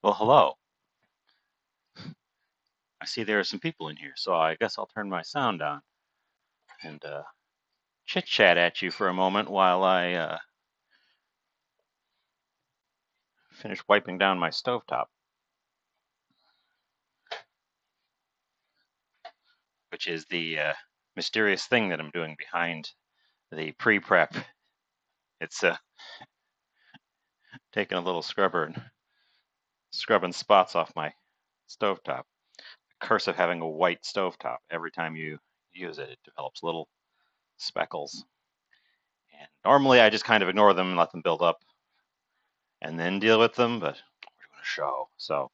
Well, hello. I see there are some people in here, so I guess I'll turn my sound on and chit-chat at you for a moment while I finish wiping down my stovetop, which is the mysterious thing that I'm doing behind the pre-prep. It's taking a little scrubber and scrubbing spots off my stovetop. The curse of having a white stovetop. Every time you use it, it develops little speckles. And normally I just kind of ignore them and let them build up and then deal with them, but we're doing a show, so.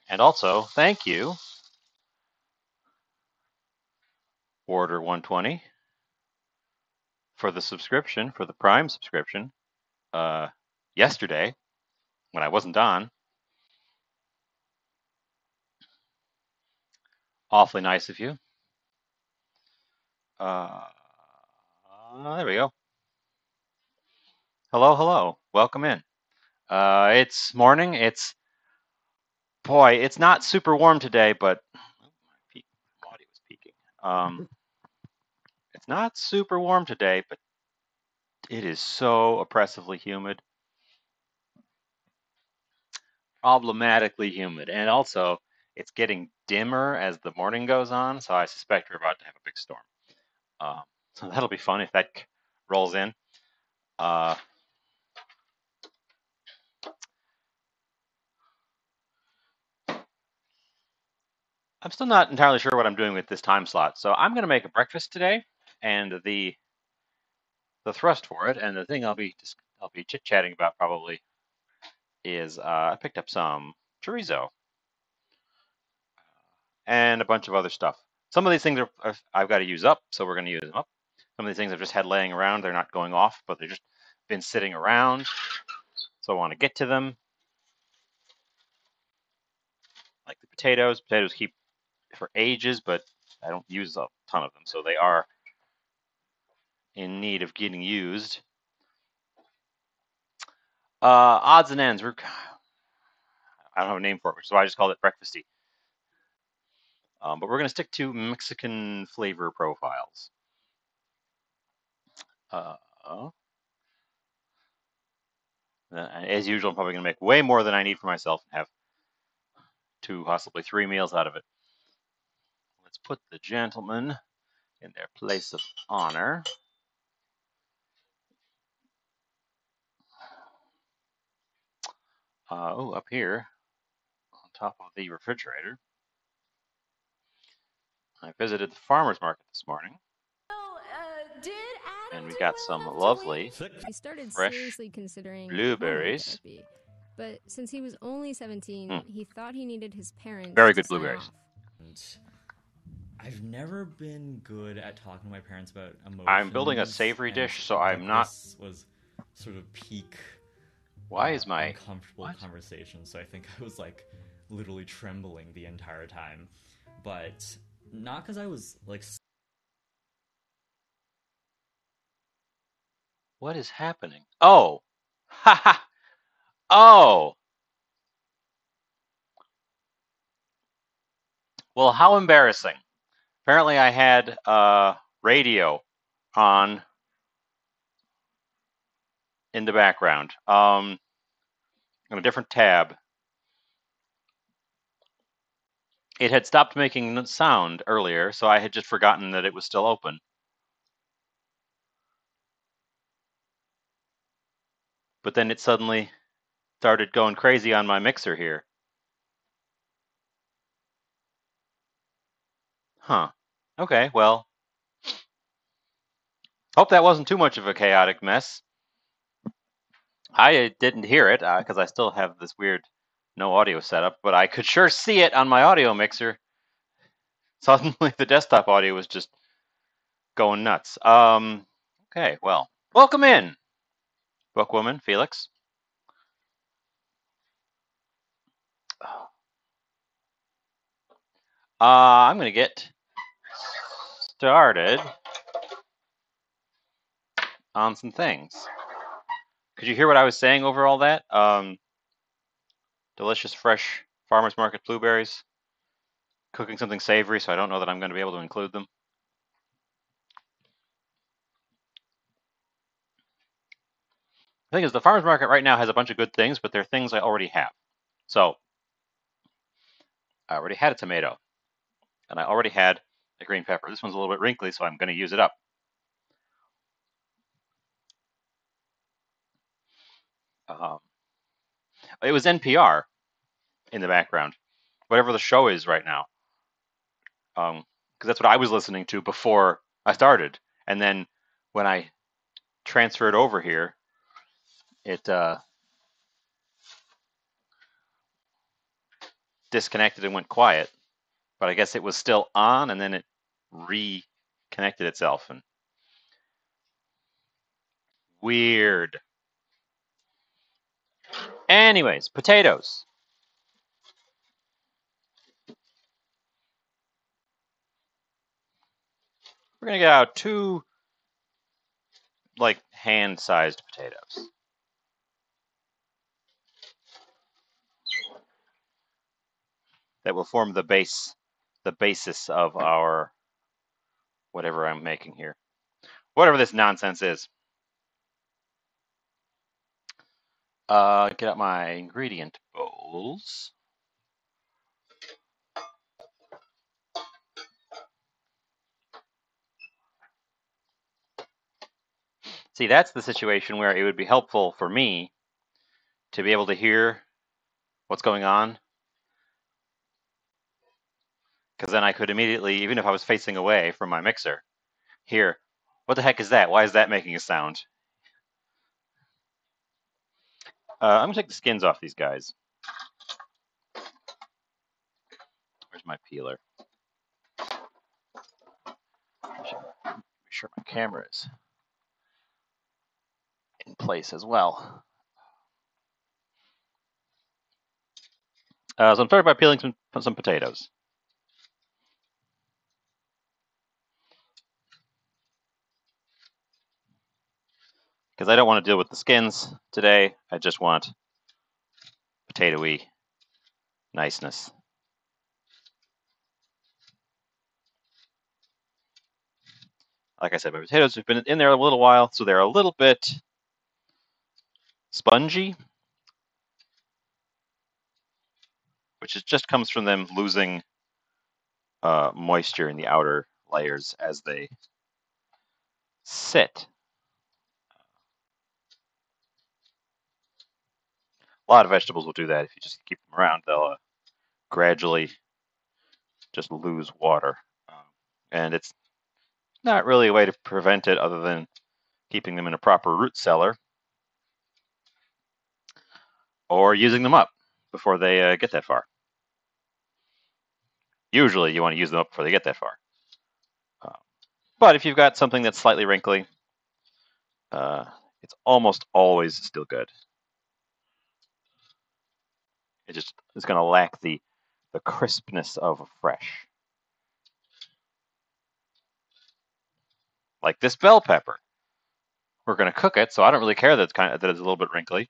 And also, thank you, Order 120, for the subscription, for the Prime subscription, yesterday when I wasn't on. Awfully nice of you. There we go. Hello, hello. Welcome in. It's morning. It's not super warm today, but my body was peaking. It's not super warm today, but it is so oppressively humid. Problematically humid. And also, it's getting dimmer as the morning goes on, so I suspect we're about to have a big storm. So that'll be fun if that rolls in. I'm still not entirely sure what I'm doing with this time slot, so I'm going to make a breakfast today, and the thrust for it, and the thing I'll be chit-chatting about probably is I picked up some chorizo and a bunch of other stuff. Some of these things I've got to use up, so we're going to use them up. Some of these things I've just had laying around. They're not going off, but they've just been sitting around, so I want to get to them. Like the potatoes. Potatoes keep for ages, but I don't use a ton of them, so they are in need of getting used. Odds and ends. I don't have a name for it, so I just called it breakfasty. But we're going to stick to Mexican flavor profiles. As usual, I'm probably going to make way more than I need for myself and have 2, possibly 3 meals out of it. Let's put the gentlemen in their place of honor. Up here on top of the refrigerator, I visited the farmer's market this morning. And we got some lovely, fresh blueberries. But since he was only 17, he thought he needed his parents. Very good blueberries. I've never been good at talking to my parents about emotions. I'm building a savory dish, so I'm not. This was sort of peak. Why is my uncomfortable conversation? So I think I was like literally trembling the entire time, but not because I was like. What is happening? Oh, haha! Oh. Well, how embarrassing. Apparently I had radio on in the background on a different tab. It had stopped making sound earlier, so I had just forgotten that it was still open. But then it suddenly started going crazy on my mixer here. Huh. Okay, well. Hope that wasn't too much of a chaotic mess. I didn't hear it because I still have this weird no audio setup, but I could sure see it on my audio mixer. Suddenly the desktop audio was just going nuts. Okay, well, welcome in, Bookwoman, Felix. I'm going to get started on some things. Could you hear what I was saying over all that? Delicious, fresh farmer's market blueberries. Cooking something savory, so I don't know that I'm going to be able to include them. The thing is, the farmer's market right now has a bunch of good things, but they're things I already have. So, I already had a tomato, and I already had a green pepper. This one's a little bit wrinkly, so I'm going to use it up. It was NPR in the background, whatever the show is right now, because that's what I was listening to before I started. And then when I transferred over here, it disconnected and went quiet. But I guess it was still on, and then it reconnected itself. And weird. Anyways, potatoes. We're gonna get out 2 like hand-sized potatoes. That will form the basis of our whatever I'm making here. Whatever this nonsense is. Get out my ingredient bowls. See, that's the situation where it would be helpful for me to be able to hear what's going on. Because then I could immediately, even if I was facing away from my mixer, hear, what the heck is that? Why is that making a sound? I'm going to take the skins off these guys. Where's my peeler? Make sure my camera is in place as well. So I'm starting by peeling some potatoes. Because I don't want to deal with the skins today. I just want potatoey niceness. Like I said, my potatoes have been in there a little while, so they're a little bit spongy, which just comes from them losing moisture in the outer layers as they sit. A lot of vegetables will do that. If you just keep them around, they'll gradually just lose water. And it's not really a way to prevent it other than keeping them in a proper root cellar or using them up before they get that far. Usually you want to use them up before they get that far. But if you've got something that's slightly wrinkly, it's almost always still good. It's going to lack the crispness of a fresh. Like this bell pepper. We're going to cook it, so I don't really care that it's a little bit wrinkly.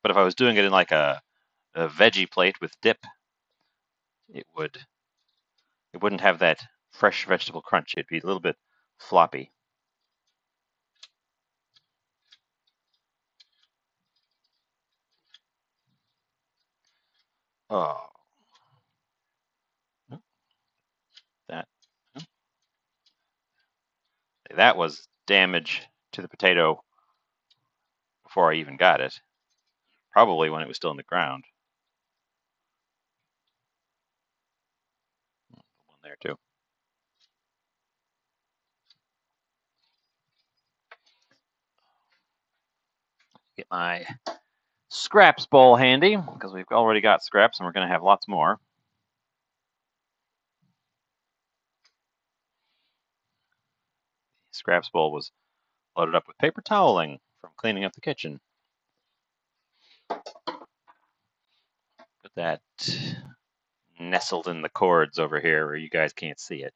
But if I was doing it in like a veggie plate with dip, it wouldn't have that fresh vegetable crunch. It'd be a little bit floppy. Oh. That was damage to the potato before I even got it. Probably when it was still in the ground. One there too. Get my scraps bowl handy, because we've already got scraps and we're going to have lots more. The scraps bowl was loaded up with paper toweling from cleaning up the kitchen. Put that nestled in the cords over here where you guys can't see it.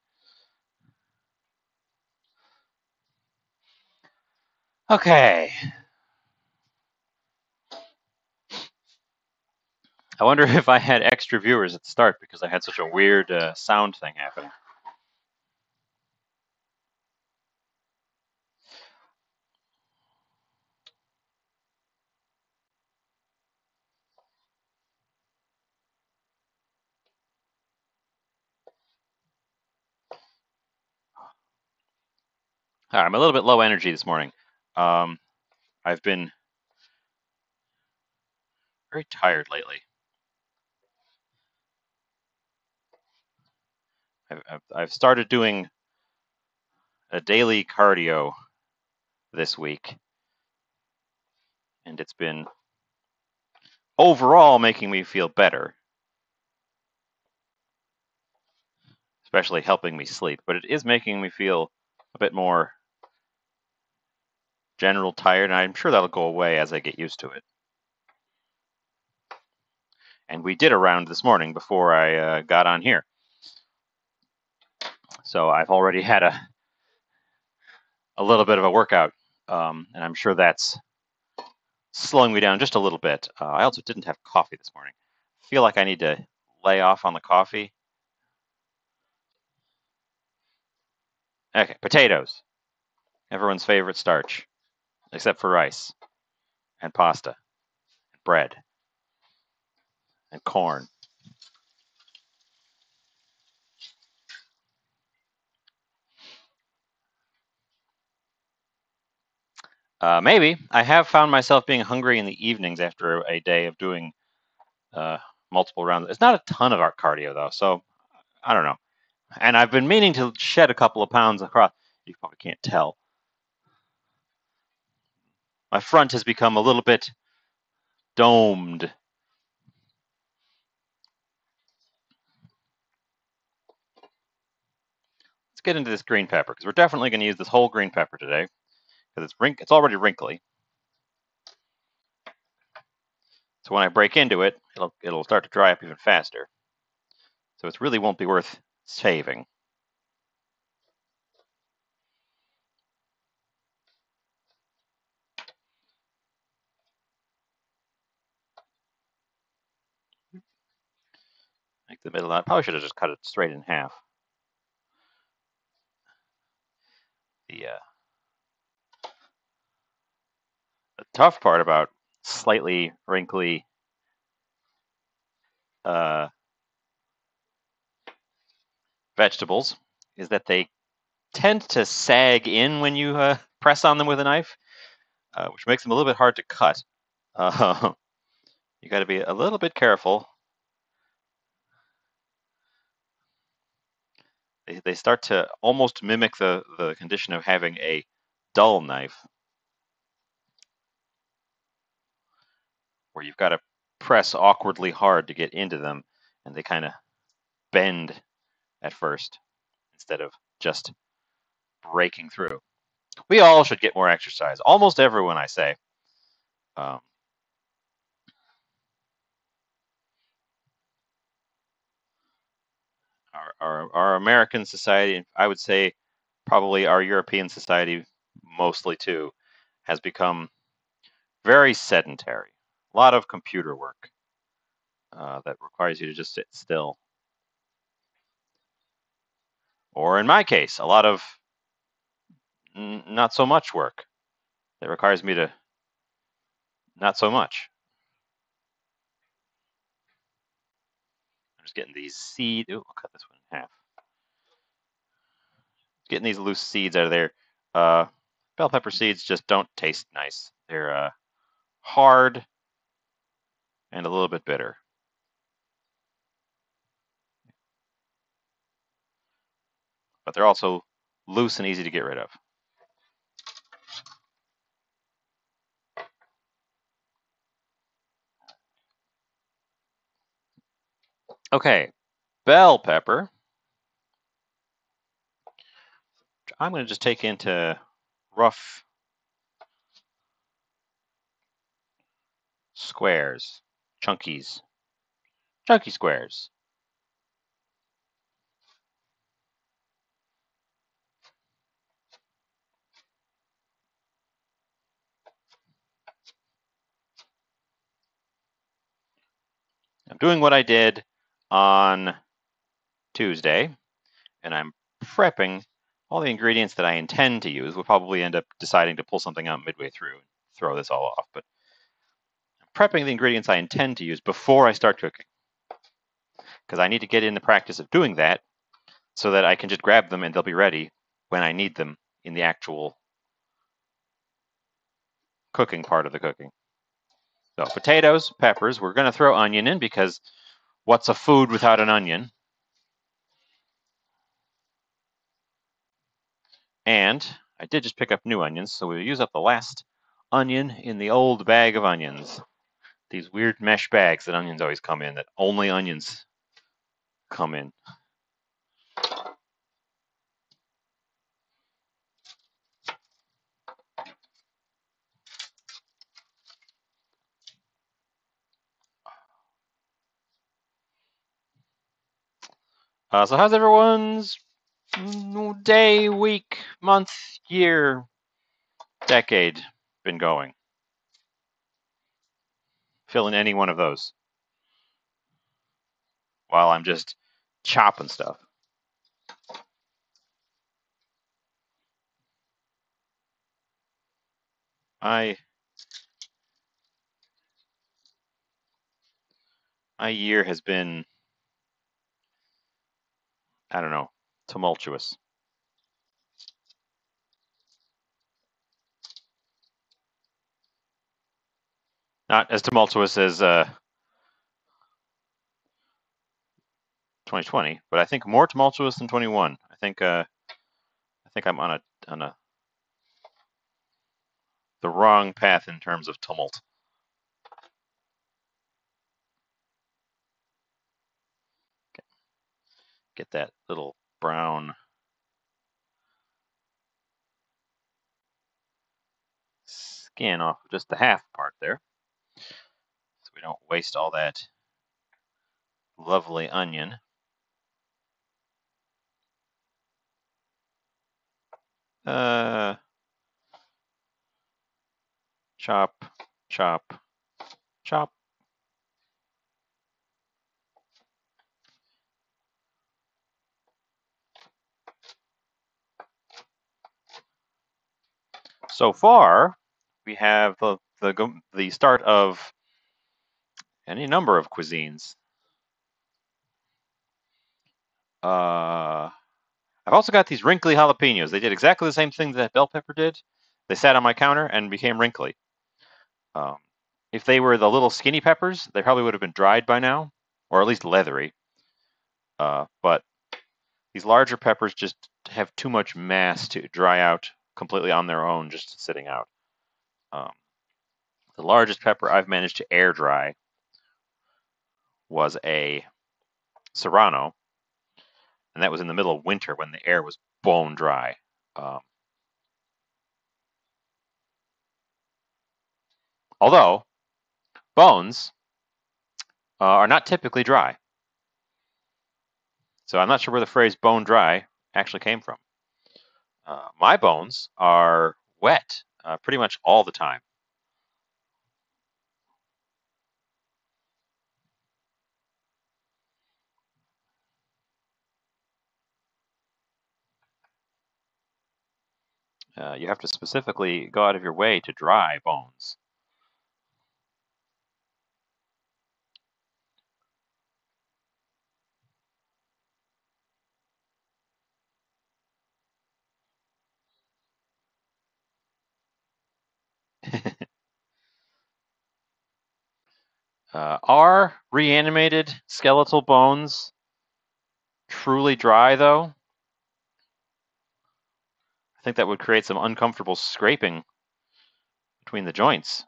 Okay. I wonder if I had extra viewers at the start because I had such a weird sound thing happening. All right, I'm a little bit low energy this morning. I've been very tired lately. I've started doing a daily cardio this week, and it's been overall making me feel better, especially helping me sleep, but it is making me feel a bit more general tired, and I'm sure that'll go away as I get used to it. And we did a round this morning before I got on here. So I've already had a little bit of a workout, and I'm sure that's slowing me down just a little bit. I also didn't have coffee this morning. I feel like I need to lay off on the coffee. Okay, potatoes. Everyone's favorite starch, except for rice and pasta and bread and corn. Maybe. I have found myself being hungry in the evenings after a day of doing multiple rounds. It's not a ton of art cardio, though, so I don't know. And I've been meaning to shed a couple of pounds across. You probably can't tell. My front has become a little bit domed. Let's get into this green pepper, because we're definitely going to use this whole green pepper today, because it's already wrinkly. So when I break into it, it'll start to dry up even faster. So it really won't be worth saving. Like the middle, I probably should have just cut it straight in half. The tough part about slightly wrinkly vegetables is that they tend to sag in when you press on them with a knife, which makes them a little bit hard to cut. You got to be a little bit careful. They start to almost mimic the condition of having a dull knife, where you've got to press awkwardly hard to get into them, and they kind of bend at first instead of just breaking through. We all should get more exercise. Almost everyone, I say. Our American society, I would say probably our European society mostly too, has become very sedentary. A lot of computer work that requires you to just sit still. Or in my case, a lot of not so much work that requires me to not so much. I'm just getting these seeds. Ooh, I'll cut this one in half. Getting these loose seeds out of there. Bell pepper seeds just don't taste nice. They're hard and a little bit bitter. But they're also loose and easy to get rid of. Okay, bell pepper. I'm going to just take into rough squares, chunky squares. I'm doing what I did on Tuesday, and I'm prepping all the ingredients that I intend to use. We'll probably end up deciding to pull something out midway through and throw this all off, but I'm prepping the ingredients I intend to use before I start cooking, because I need to get in the practice of doing that so that I can just grab them and they'll be ready when I need them in the actual cooking part of the cooking. So potatoes, peppers, we're going to throw onion in because what's a food without an onion? And I did just pick up new onions, so we'll use up the last onion in the old bag of onions. These weird mesh bags that onions always come in, that only onions come in. So how's everyone's day, week, month, year, decade been going? Fill in any one of those while I'm just chopping stuff. My year has been, I don't know, tumultuous. Not as tumultuous as 2020, but I think more tumultuous than 21. I think I'm on the wrong path in terms of tumult. Get that little brown skin off of just the half part there, so we don't waste all that lovely onion. Chop, chop, chop. So far, we have the start of any number of cuisines. I've also got these wrinkly jalapenos. They did exactly the same thing that bell pepper did. They sat on my counter and became wrinkly. If they were the little skinny peppers, they probably would have been dried by now, or at least leathery. But these larger peppers just have too much mass to dry out completely on their own, just sitting out. The largest pepper I've managed to air dry was a Serrano, and that was in the middle of winter when the air was bone dry. Although bones are not typically dry. So I'm not sure where the phrase bone dry actually came from. My bones are wet pretty much all the time. You have to specifically go out of your way to dry bones. Are reanimated skeletal bones truly dry, though? I think that would create some uncomfortable scraping between the joints.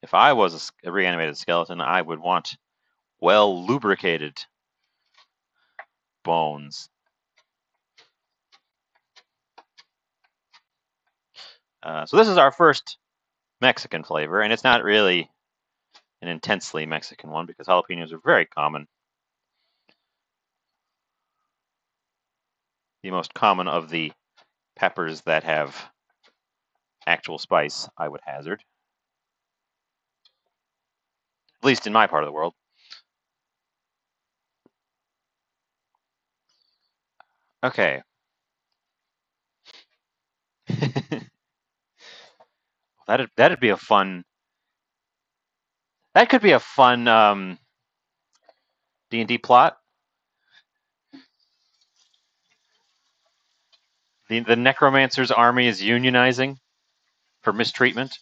If I was a reanimated skeleton, I would want well lubricated bones. So this is our first Mexican flavor, and it's not really an intensely Mexican one because jalapenos are very common. The most common of the peppers that have actual spice, I would hazard. at least in my part of the world. Okay. That'd be a fun. That could be a fun D&D plot. The necromancer's army is unionizing for mistreatment.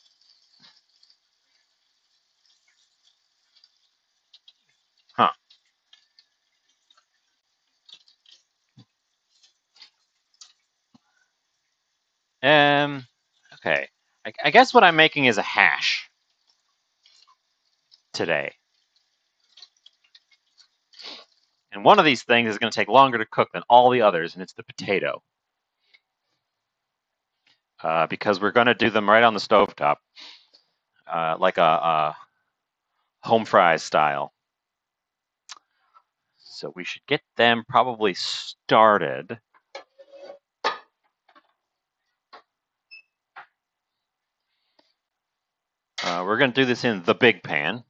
Huh. Okay. I guess what I'm making is a hash today. And one of these things is going to take longer to cook than all the others, and it's the potato. Because we're going to do them right on the stovetop, like a home fries style. So we should get them probably started. We're going to do this in the big pan.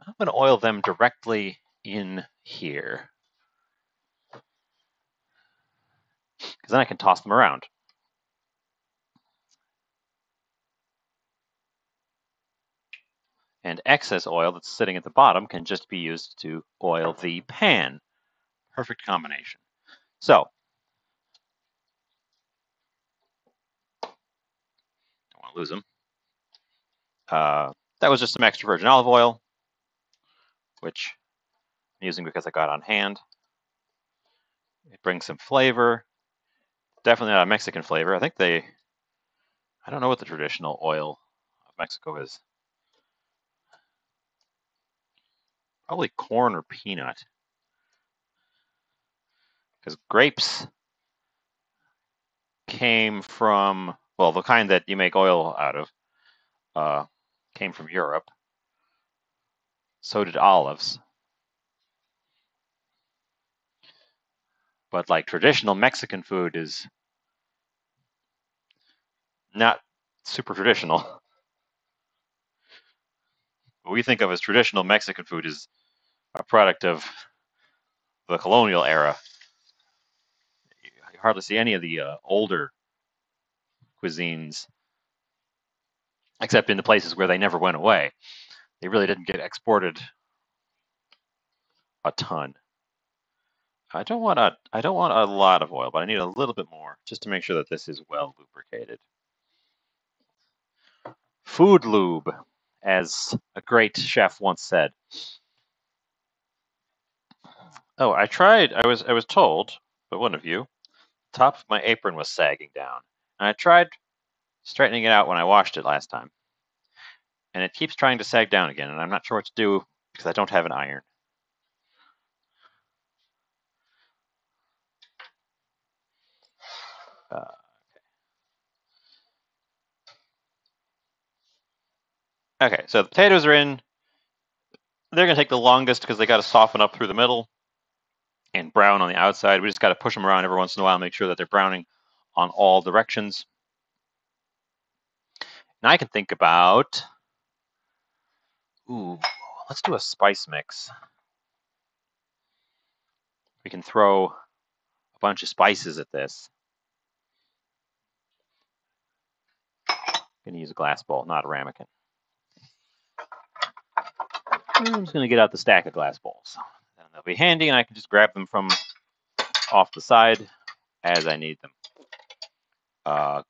I'm going to oil them directly in here, because then I can toss them around. And excess oil that's sitting at the bottom can just be used to oil the pan. Perfect combination. So, don't want to lose them. That was just some extra virgin olive oil, which I'm using because I got on hand. It brings some flavor. Definitely not a Mexican flavor. I don't know what the traditional oil of Mexico is. Probably corn or peanut. Because grapes came from, well, the kind that you make oil out of came from Europe. So did olives. But like traditional Mexican food is not super traditional. What we think of as traditional Mexican food is a product of the colonial era. You hardly see any of the older cuisines, except in the places where they never went away. They really didn't get exported a ton. I don't want a lot of oil, but I need a little bit more just to make sure that this is well lubricated. Food lube, as a great chef once said. Oh, I was told by one of you, the top of my apron was sagging down. And I tried straightening it out when I washed it last time. And it keeps trying to sag down again, and I'm not sure what to do because I don't have an iron. Okay, so the potatoes are in. They're going to take the longest because they got to soften up through the middle and brown on the outside. We just got to push them around every once in a while and make sure that they're browning on all directions. Now I can think about, let's do a spice mix. We can throw a bunch of spices at this. I'm going to use a glass bowl, not a ramekin. I'm just going to get out the stack of glass bowls. And they'll be handy, and I can just grab them from off the side as I need them.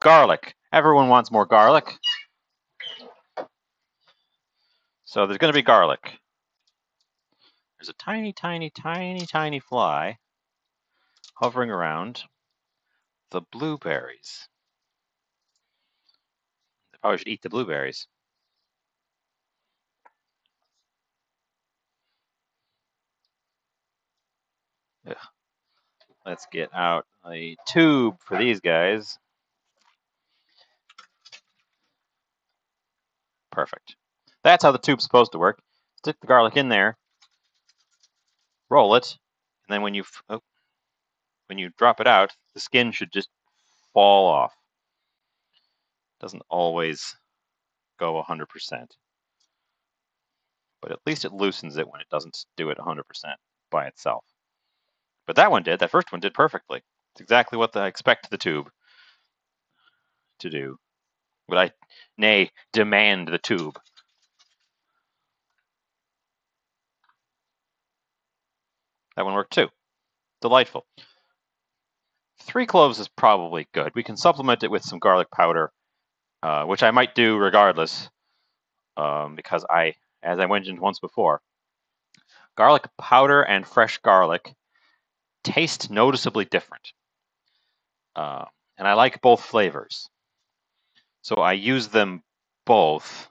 Garlic. Everyone wants more garlic. So there's going to be garlic. There's a tiny, tiny, tiny, tiny fly hovering around the blueberries. I probably should eat the blueberries. Ugh. Let's get out a tube for these guys. Perfect. That's how the tube's supposed to work. Stick the garlic in there, roll it, and then when you drop it out, the skin should just fall off. Doesn't always go 100%. But at least it loosens it when it doesn't do it 100% by itself. But that one did. That first one did perfectly. It's exactly what I expect the tube to do. What I, nay, demand the tube. That one worked too. Delightful. 3 cloves is probably good. We can supplement it with some garlic powder, which I might do regardless, because as I mentioned once before, garlic powder and fresh garlic taste noticeably different. And I like both flavors. So I use them both,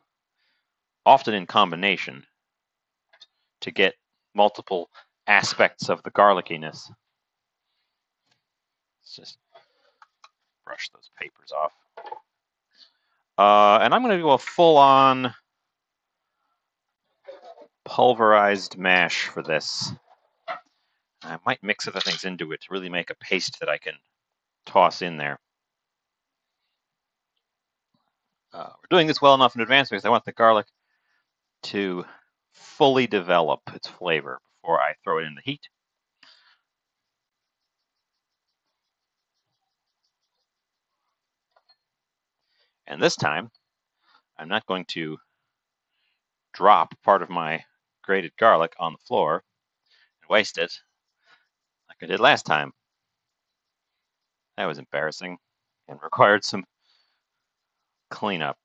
often in combination, to get multiple aspects of the garlickiness. Let's just brush those papers off. And I'm going to do a full-on pulverized mash for this. I might mix other things into it to really make a paste that I can toss in there. We're doing this well enough in advance because I want the garlic to fully develop its flavor before I throw it in the heat. And this time, I'm not going to drop part of my grated garlic on the floor and waste it like I did last time. That was embarrassing and required some cleanup.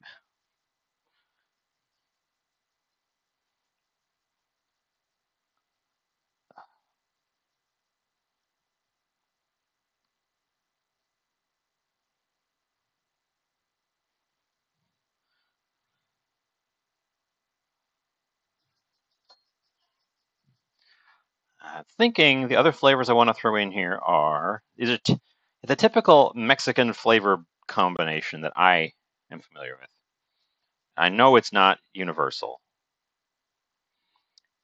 Thinking the other flavors I want to throw in here are the typical Mexican flavor combination that I am familiar with. I know it's not universal.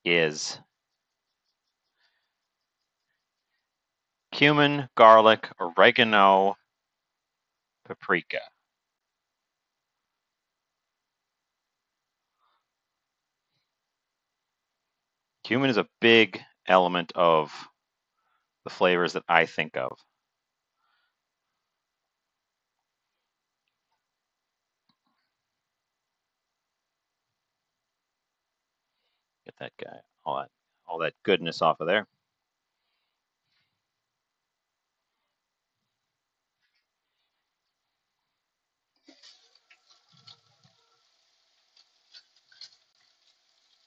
Is cumin, garlic, oregano, paprika. Cumin is a big element of the flavors that I think of. Get that guy, all that goodness off of there.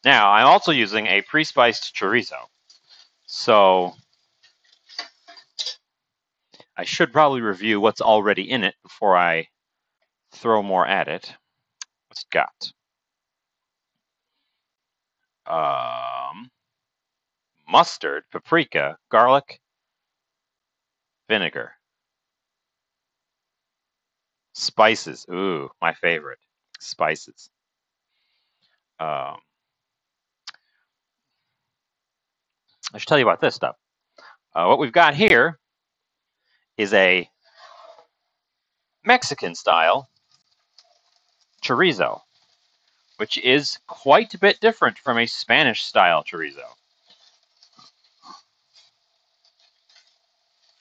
Now, I'm also using a pre-spiced chorizo. So I should probably review what's already in it before I throw more at it. What's it got? Mustard, paprika, garlic, vinegar. Spices. Ooh, my favorite. Spices. I should tell you about this stuff. What we've got here is a Mexican-style chorizo, which is quite a bit different from a Spanish-style chorizo.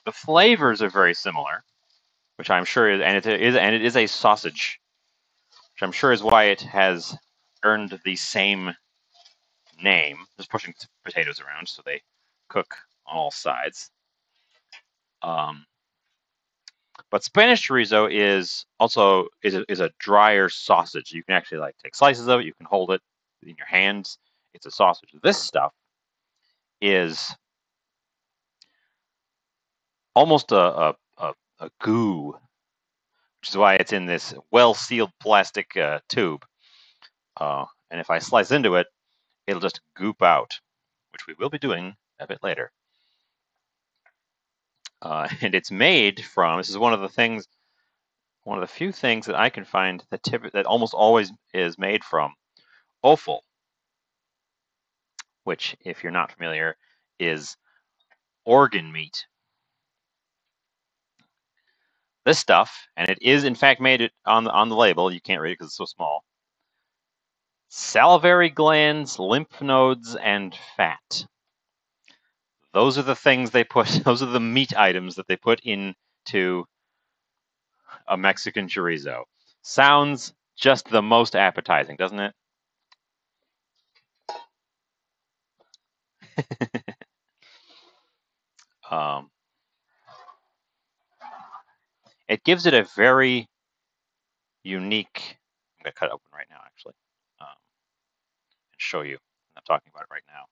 The flavors are very similar, which I'm sure is, and it is a sausage, which I'm sure is why it has earned the same name. Just pushing potatoes around so they cook on all sides. But Spanish chorizo is also is a drier sausage. You can actually like take slices of it. You can hold it in your hands. It's a sausage. This stuff is almost a goo, which is why it's in this well-sealed plastic tube. And if I slice into it, it'll just goop out, which we will be doing a bit later. And it's made from, this is one of the few things that I can find that almost always is made from offal, which, if you're not familiar, is organ meat. This stuff, and it is in fact made it on the label. You can't read it because it's so small. Salivary glands, lymph nodes, and fat. Those are the things they put, those are the meat items that they put into a Mexican chorizo. Sounds just the most appetizing, doesn't it? It gives it a very unique, I'm going to cut it open right now, actually, and show you. I'm talking about it right now.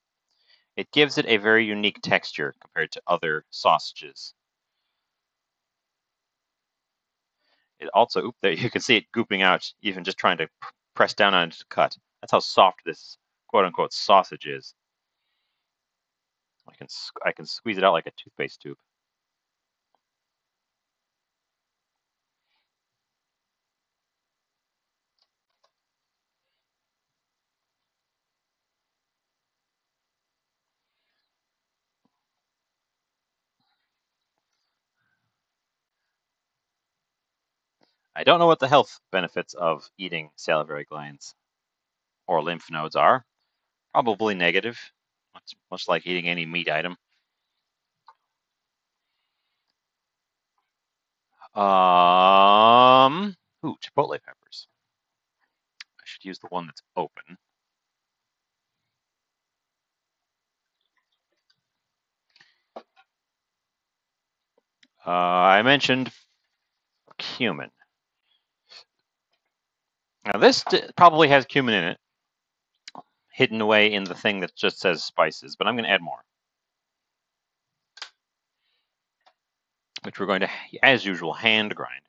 It gives it a very unique texture compared to other sausages. It also, oop, there you can see it gooping out, even just trying to press down on it to cut. That's how soft this quote-unquote sausage is. I can squeeze it out like a toothpaste tube. I don't know what the health benefits of eating salivary glands or lymph nodes are. Probably negative, much like eating any meat item. Chipotle peppers. I should use the one that's open. I mentioned cumin. Now this probably has cumin in it, hidden away in the thing that just says spices, but I'm going to add more. Which we're going to, as usual, hand grind.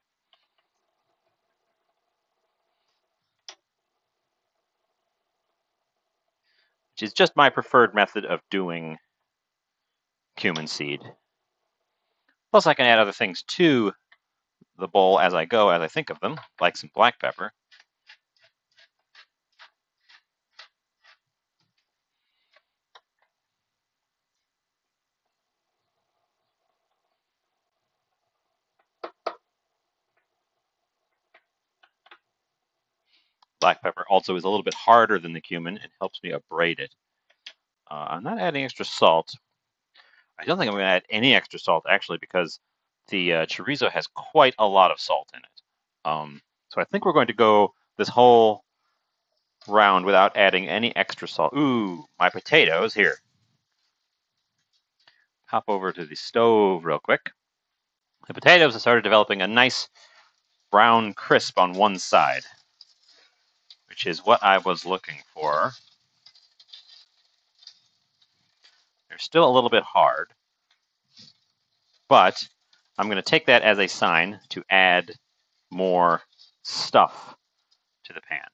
Which is just my preferred method of doing cumin seed. Plus I can add other things to the bowl as I go, as I think of them, like some black pepper. Black pepper also is a little bit harder than the cumin. It helps me abrade it. I'm not adding extra salt. I don't think I'm going to add any extra salt, actually, because the chorizo has quite a lot of salt in it. So I think we're going to go this whole round without adding any extra salt. Ooh, my potatoes here. Hop over to the stove real quick. The potatoes have started developing a nice brown crisp on one side, which is what I was looking for. They're still a little bit hard, but I'm going to take that as a sign to add more stuff to the pan.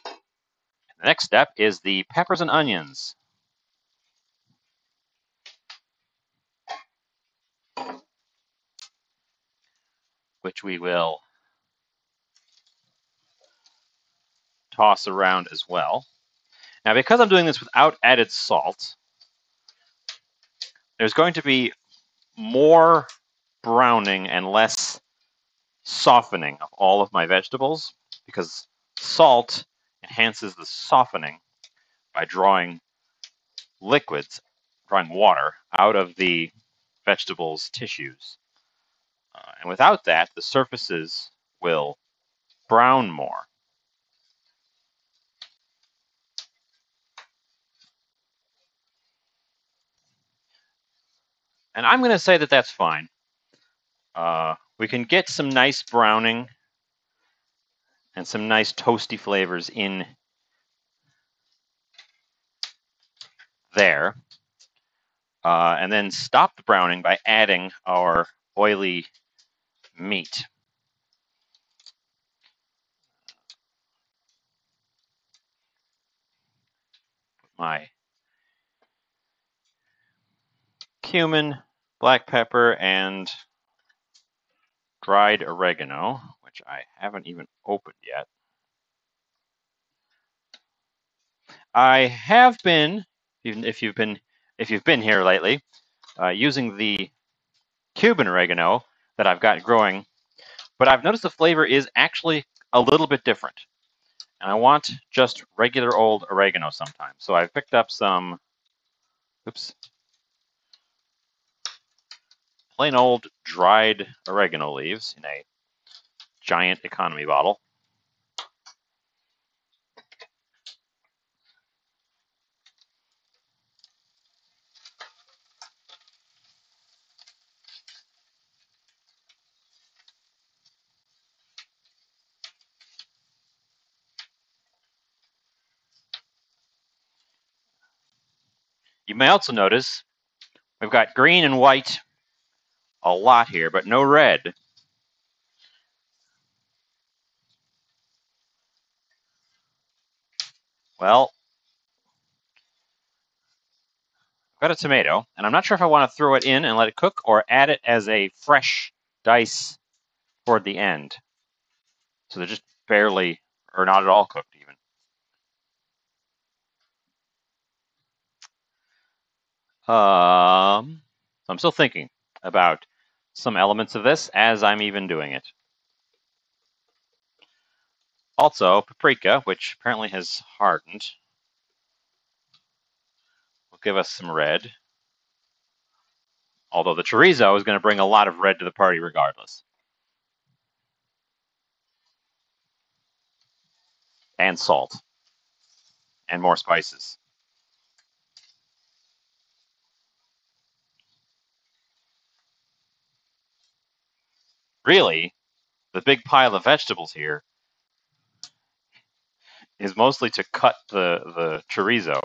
The next step is the peppers and onions. Which we will toss around as well. Now, because I'm doing this without added salt, there's going to be more browning and less softening of all of my vegetables, because salt enhances the softening by drawing liquids, drawing water out of the vegetables' tissues. And without that, the surfaces will brown more. And I'm going to say that that's fine. We can get some nice browning and some nice toasty flavors in there. And then stop the browning by adding our oily meat. Put my cumin, black pepper, and dried oregano, which I haven't even opened yet. I have been, even if you've been here lately, using the Cuban oregano that I've got growing, but I've noticed the flavor is actually a little bit different. And I want just regular old oregano sometimes. So I picked up some, plain old dried oregano leaves in a giant economy bottle. You may also notice we've got green and white a lot here, but no red. Well, I've got a tomato, and I'm not sure if I want to throw it in and let it cook or add it as a fresh dice toward the end. So they're just barely, or not at all cooked even. So I'm still thinking about some elements of this as I'm even doing it. Also, paprika, which apparently has hardened, will give us some red. Although the chorizo is going to bring a lot of red to the party regardless. And salt. And more spices. Really, the big pile of vegetables here is mostly to cut the chorizo.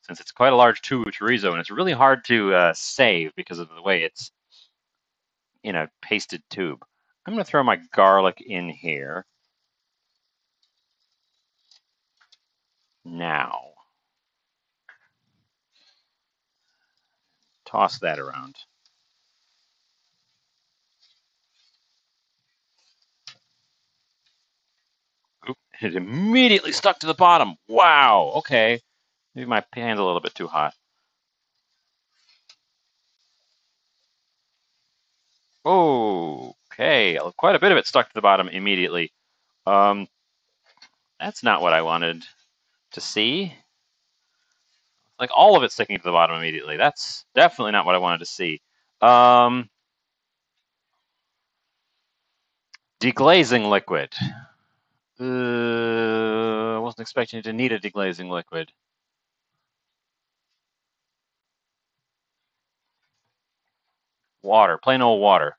Since it's quite a large tube of chorizo, and it's really hard to save because of the way it's in a pasted tube. I'm going to throw my garlic in here. Now. Toss that around. Oop, it immediately stuck to the bottom. Wow, okay. Maybe my pan's a little bit too hot. Okay, quite a bit of it stuck to the bottom immediately. That's not what I wanted to see. Like all of it sticking to the bottom immediately. That's definitely not what I wanted to see. Deglazing liquid. I wasn't expecting to need a deglazing liquid. Water, plain old water.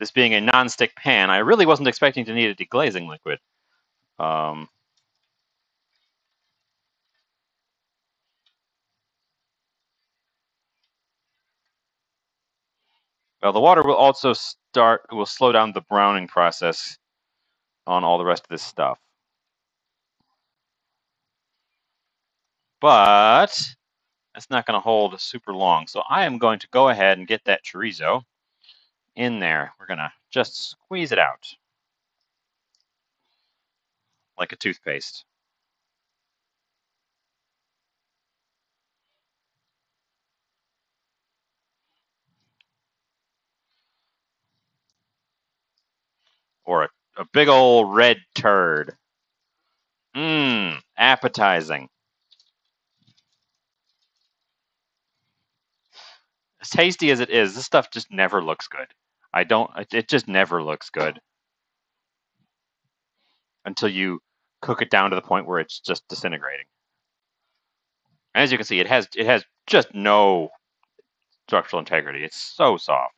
This being a non-stick pan, I really wasn't expecting to need a deglazing liquid. Well, the water will also will slow down the browning process on all the rest of this stuff. But that's not going to hold super long. So I am going to go ahead and get that chorizo in there. We're going to just squeeze it out like a toothpaste. Or a big old red turd. Mmm, appetizing. As tasty as it is, this stuff just never looks good. It just never looks good until you cook it down to the point where it's just disintegrating. As you can see, it has just no structural integrity. It's so soft.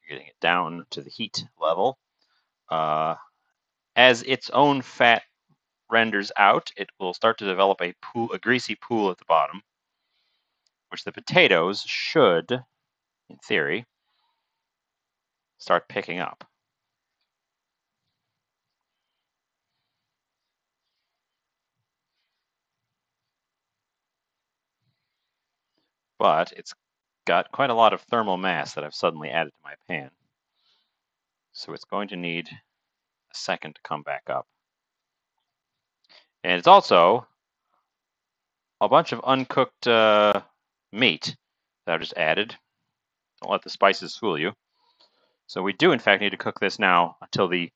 Getting it down to the heat level. As its own fat renders out, it will start to develop a greasy pool at the bottom, which the potatoes should, in theory, start picking up. But it's got quite a lot of thermal mass that I've suddenly added to my pan. So it's going to need a second to come back up. And it's also a bunch of uncooked meat that I've just added. Don't let the spices fool you. So we do, in fact, need to cook this now until the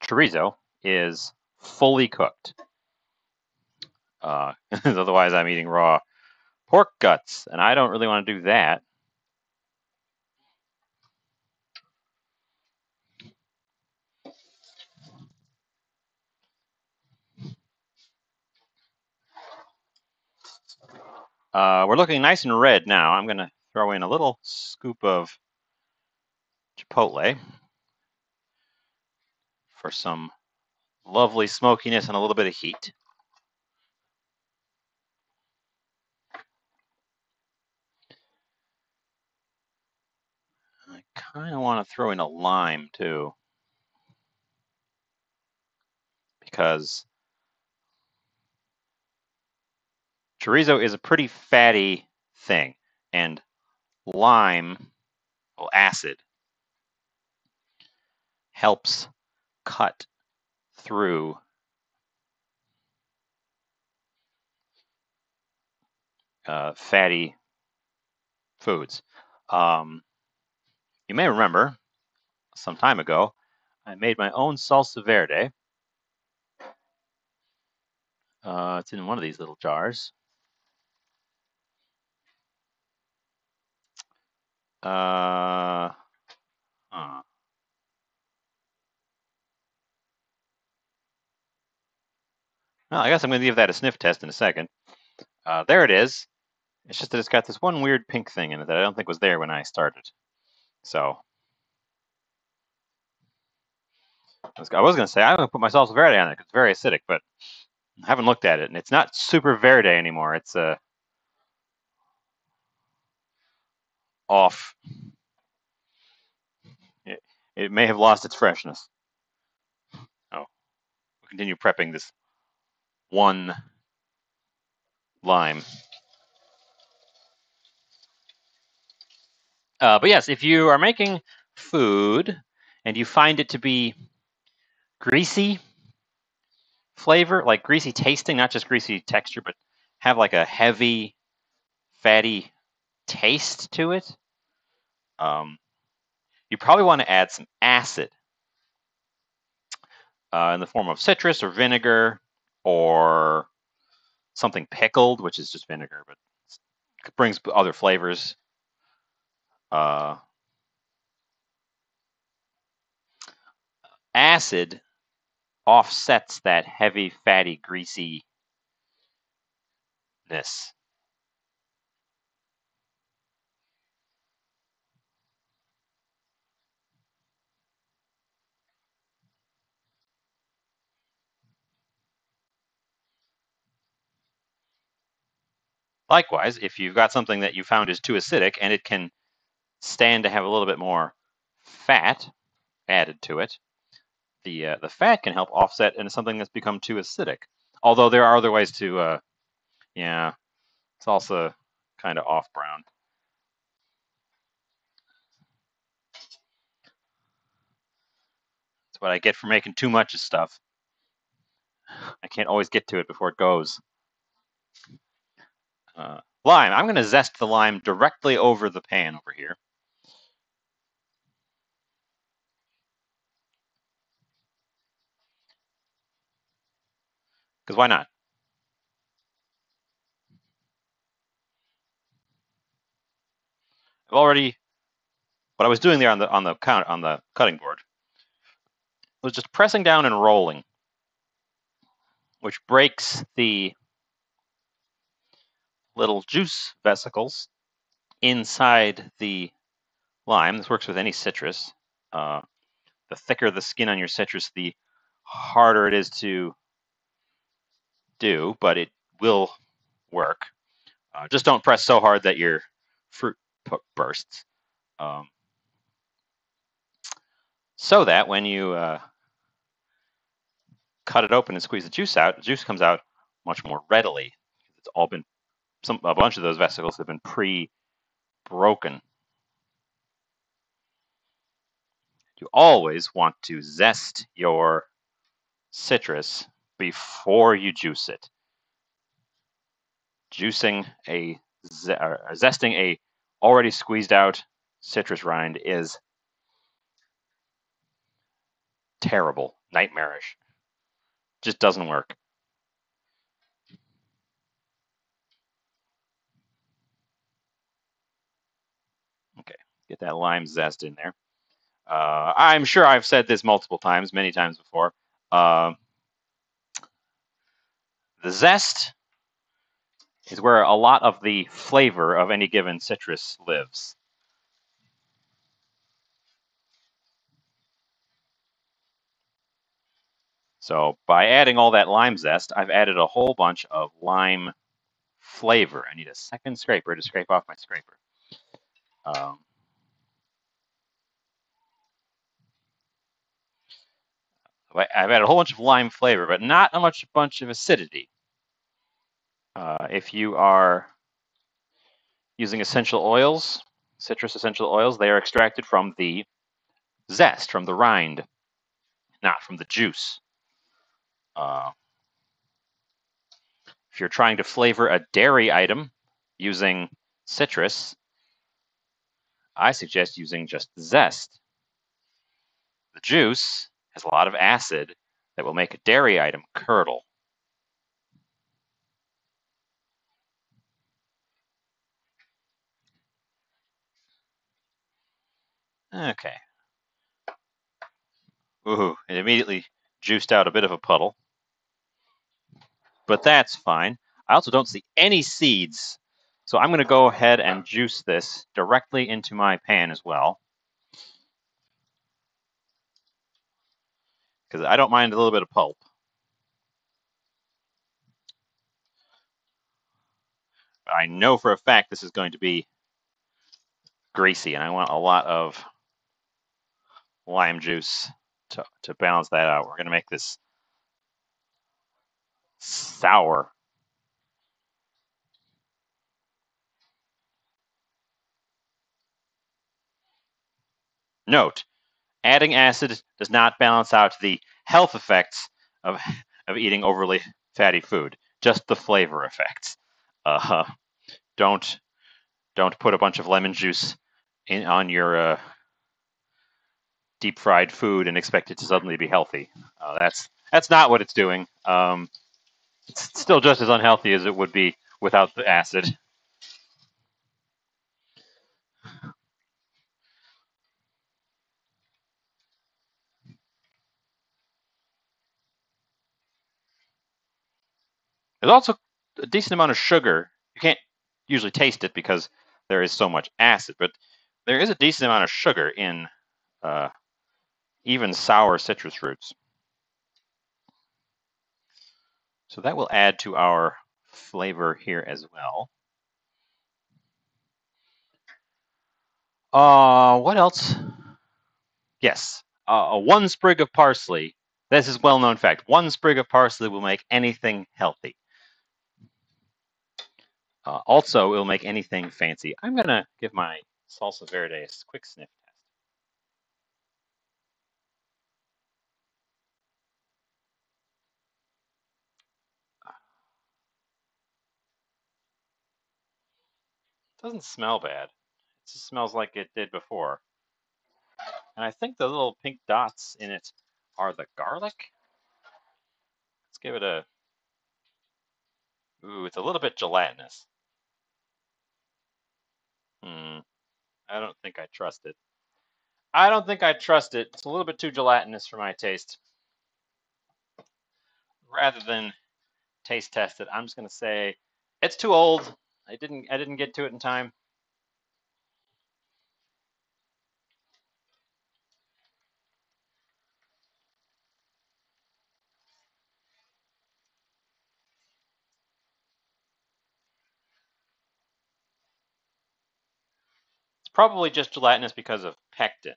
chorizo is fully cooked. Otherwise, I'm eating raw pork guts, and I don't really want to do that. We're looking nice and red now. I'm going to throw in a little scoop of chipotle for some lovely smokiness and a little bit of heat. I kind of want to throw in a lime too, because chorizo is a pretty fatty thing, and lime, well, acid, helps cut through fatty foods. You may remember some time ago, I made my own salsa verde. It's in one of these little jars. Well, I guess I'm going to give that a sniff test in a second. There it is. It's just that it's got this one weird pink thing in it that I don't think was there when I started. So I was going to say I'm going to put my salsa verde on it because it's very acidic, but I haven't looked at it, and it's not super verde anymore. It's off. It may have lost its freshness. Oh, we'll continue prepping this one lime. But yes, if you are making food and you find it to be greasy flavor, like greasy tasting, not just greasy texture, but have like a heavy, fatty taste to it, you probably want to add some acid in the form of citrus or vinegar or something pickled, which is just vinegar, but it brings other flavors. Acid offsets that heavy, fatty, greasiness. Likewise, if you've got something that you found is too acidic and it can stand to have a little bit more fat added to it, the fat can help offset into something that's become too acidic. Although there are other ways to, yeah, salsa kind of off brown. That's what I get for making too much of stuff. I can't always get to it before it goes. Lime. I'm going to zest the lime directly over the pan over here. Because why not? I've already, what I was doing there on the cutting board was just pressing down and rolling, which breaks the little juice vesicles inside the lime. This works with any citrus. The thicker the skin on your citrus, the harder it is to do, but it will work. Just don't press so hard that your fruit bursts. So that when you cut it open and squeeze the juice out, the juice comes out much more readily. It's all been a bunch of those vesicles have been pre-broken. You always want to zest your citrus before you juice it. Zesting a already squeezed out citrus rind is terrible, nightmarish. Just doesn't work. Okay, get that lime zest in there. I'm sure I've said this multiple times, many times before. The zest is where a lot of the flavor of any given citrus lives. So by adding all that lime zest, I've added a whole bunch of lime flavor. I need a second scraper to scrape off my scraper. I've added a whole bunch of lime flavor, but not a bunch of acidity. If you are using essential oils, citrus essential oils, they are extracted from the zest, from the rind, not from the juice. If you're trying to flavor a dairy item using citrus, I suggest using just the zest. The juice has a lot of acid that will make a dairy item curdle. Okay. Ooh, it immediately juiced out a bit of a puddle. But that's fine. I also don't see any seeds. So I'm going to go ahead and juice this directly into my pan as well. Because I don't mind a little bit of pulp. But I know for a fact this is going to be greasy, and I want a lot of lime juice to balance that out. We're going to make this sour. Note, adding acid does not balance out the health effects of eating overly fatty food, just the flavor effects. Don't put a bunch of lemon juice on your deep fried food and expect it to suddenly be healthy. That's not what it's doing. It's still just as unhealthy as it would be without the acid. There's also a decent amount of sugar. You can't usually taste it because there is so much acid, but there is a decent amount of sugar in even sour citrus fruits. So that will add to our flavor here as well. What else? Yes, one sprig of parsley. This is well-known fact. One sprig of parsley will make anything healthy. Also, it will make anything fancy. I'm going to give my salsa verde a quick sniff test. It doesn't smell bad. It just smells like it did before. And I think the little pink dots in it are the garlic. Let's give it a... Ooh, it's a little bit gelatinous. I don't think I trust it. I don't think I trust it. It's a little bit too gelatinous for my taste. Rather than taste test it, I'm just going to say it's too old. I didn't get to it in time. It's probably just gelatinous because of pectin.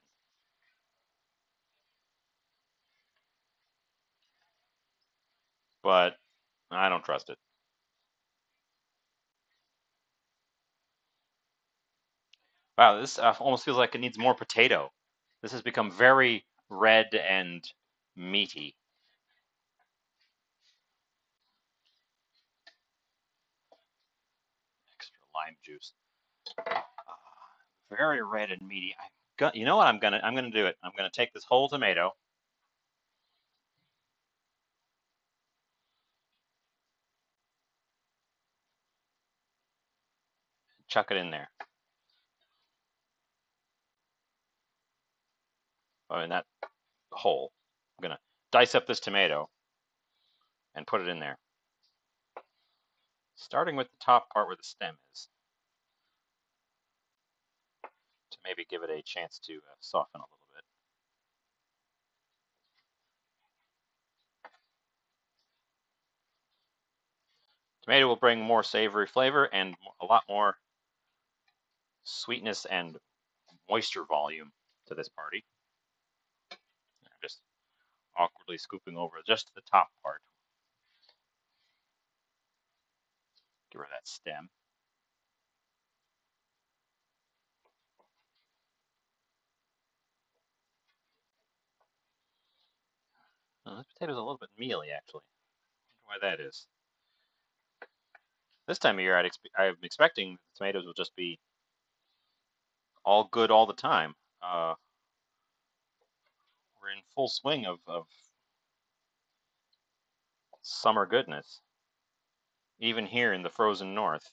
But I don't trust it. Wow, this almost feels like it needs more potato. This has become very red and meaty. Extra lime juice. Very red and meaty. You know what? I'm gonna do it. I'm gonna take this whole tomato, chuck it in there. Oh, in that hole. I'm gonna dice up this tomato and put it in there. Starting with the top part where the stem is, to maybe give it a chance to soften a little bit. Tomato will bring more savory flavor and a lot more sweetness and moisture volume to this party. I'm just awkwardly scooping over just the top part. Get rid of that stem. Oh, this potato's a little bit mealy, actually. I wonder why that is. This time of year, I'm expecting the tomatoes will just be all good all the time. We're in full swing of summer goodness, even here in the frozen north.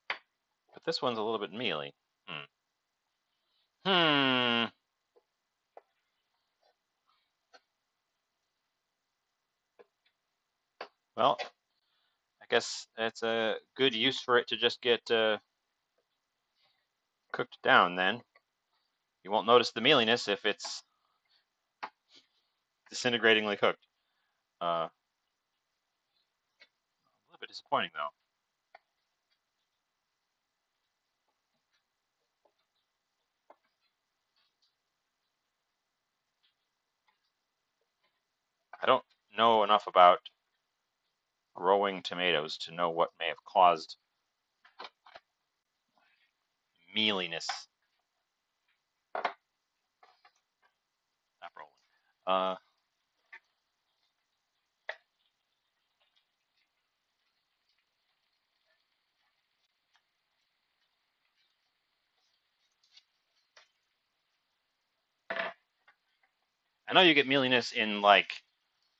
But this one's a little bit mealy. Hmm. Well, I guess it's a good use for it to just get cooked down then. You won't notice the mealiness if it's disintegratingly cooked. A little bit disappointing though. I don't know enough about growing tomatoes to know what may have caused mealiness. Not rolling. I know you get mealiness in like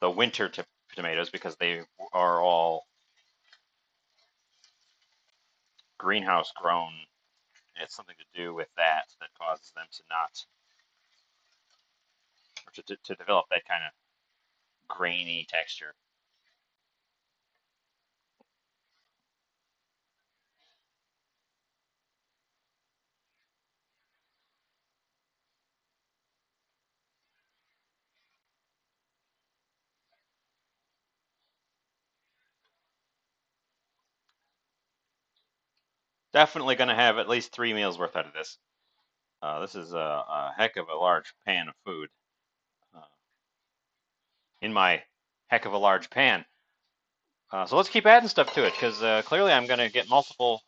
the winter tomatoes because they are all greenhouse grown. And it's something to do with that causes them to not, or to develop that kind of grainy texture. Definitely going to have at least 3 meals worth out of this. This is a heck of a large pan of food. In my heck of a large pan. So let's keep adding stuff to it, because clearly I'm going to get multiple.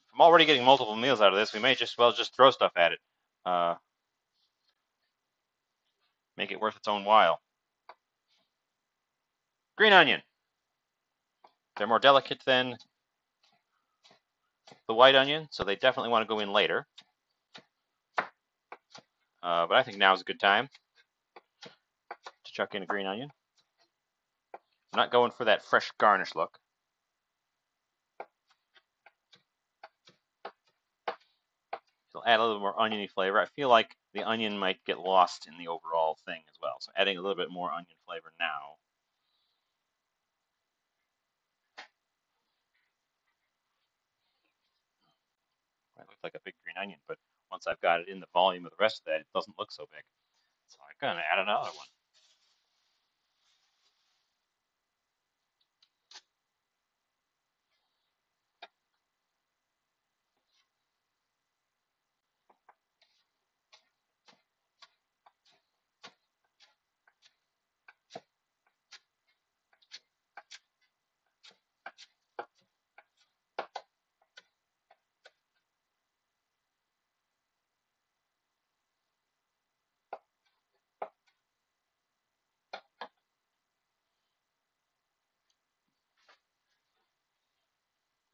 If I'm already getting multiple meals out of this, we may just well just throw stuff at it. Make it worth its own while. Green onion. They're more delicate than the white onion, so they definitely want to go in later. But I think now is a good time to chuck in a green onion. I'm not going for that fresh garnish look. It'll add a little more oniony flavor. I feel like the onion might get lost in the overall thing as well. So adding a little bit more onion flavor now. Might look like a big green onion, but once I've got it in the volume of the rest of that, it doesn't look so big. So I'm going to add another one.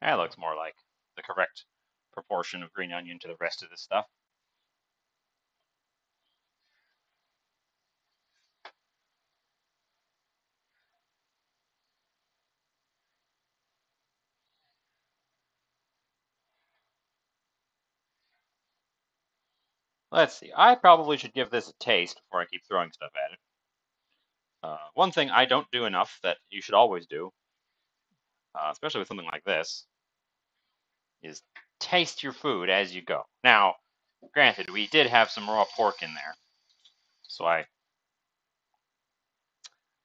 That looks more like the correct proportion of green onion to the rest of this stuff. Let's see. I probably should give this a taste before I keep throwing stuff at it. One thing I don't do enough that you should always do, especially with something like this, is taste your food as you go. Now, granted, we did have some raw pork in there, so I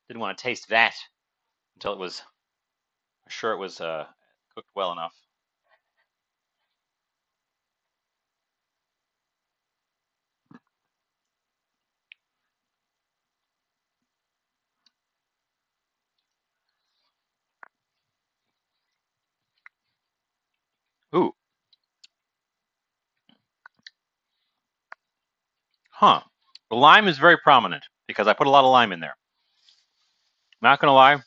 didn't want to taste that until it was sure it was cooked well enough. Ooh, huh. The lime is very prominent because I put a lot of lime in there. Not gonna lie,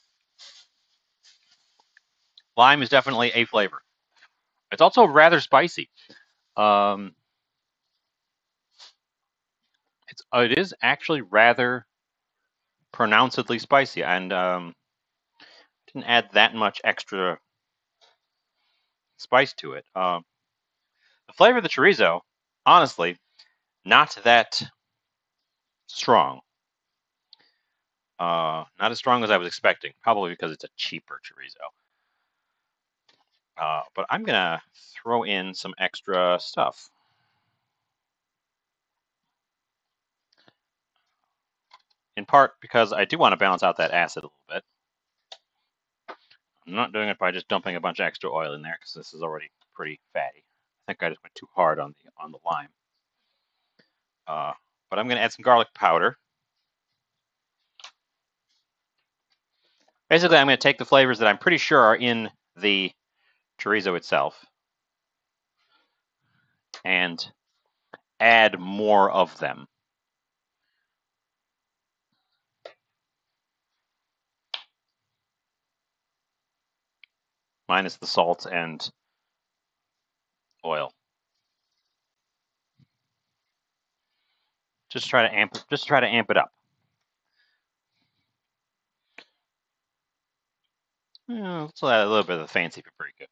lime is definitely a flavor. It's also rather spicy. Um, it is actually rather pronouncedly spicy, and didn't add that much extra spice to it. The flavor of the chorizo, honestly, not that strong. Not as strong as I was expecting, probably because it's a cheaper chorizo. But I'm gonna throw in some extra stuff. In part because I do want to balance out that acid a little bit. I'm not doing it by just dumping a bunch of extra oil in there because this is already pretty fatty. I think I just went too hard on the lime. But I'm gonna add some garlic powder. Basically, I'm gonna take the flavors that I'm pretty sure are in the chorizo itself and add more of them. Minus the salt and oil. Just try to amp it up. Let's add a little bit of the fancy paprika.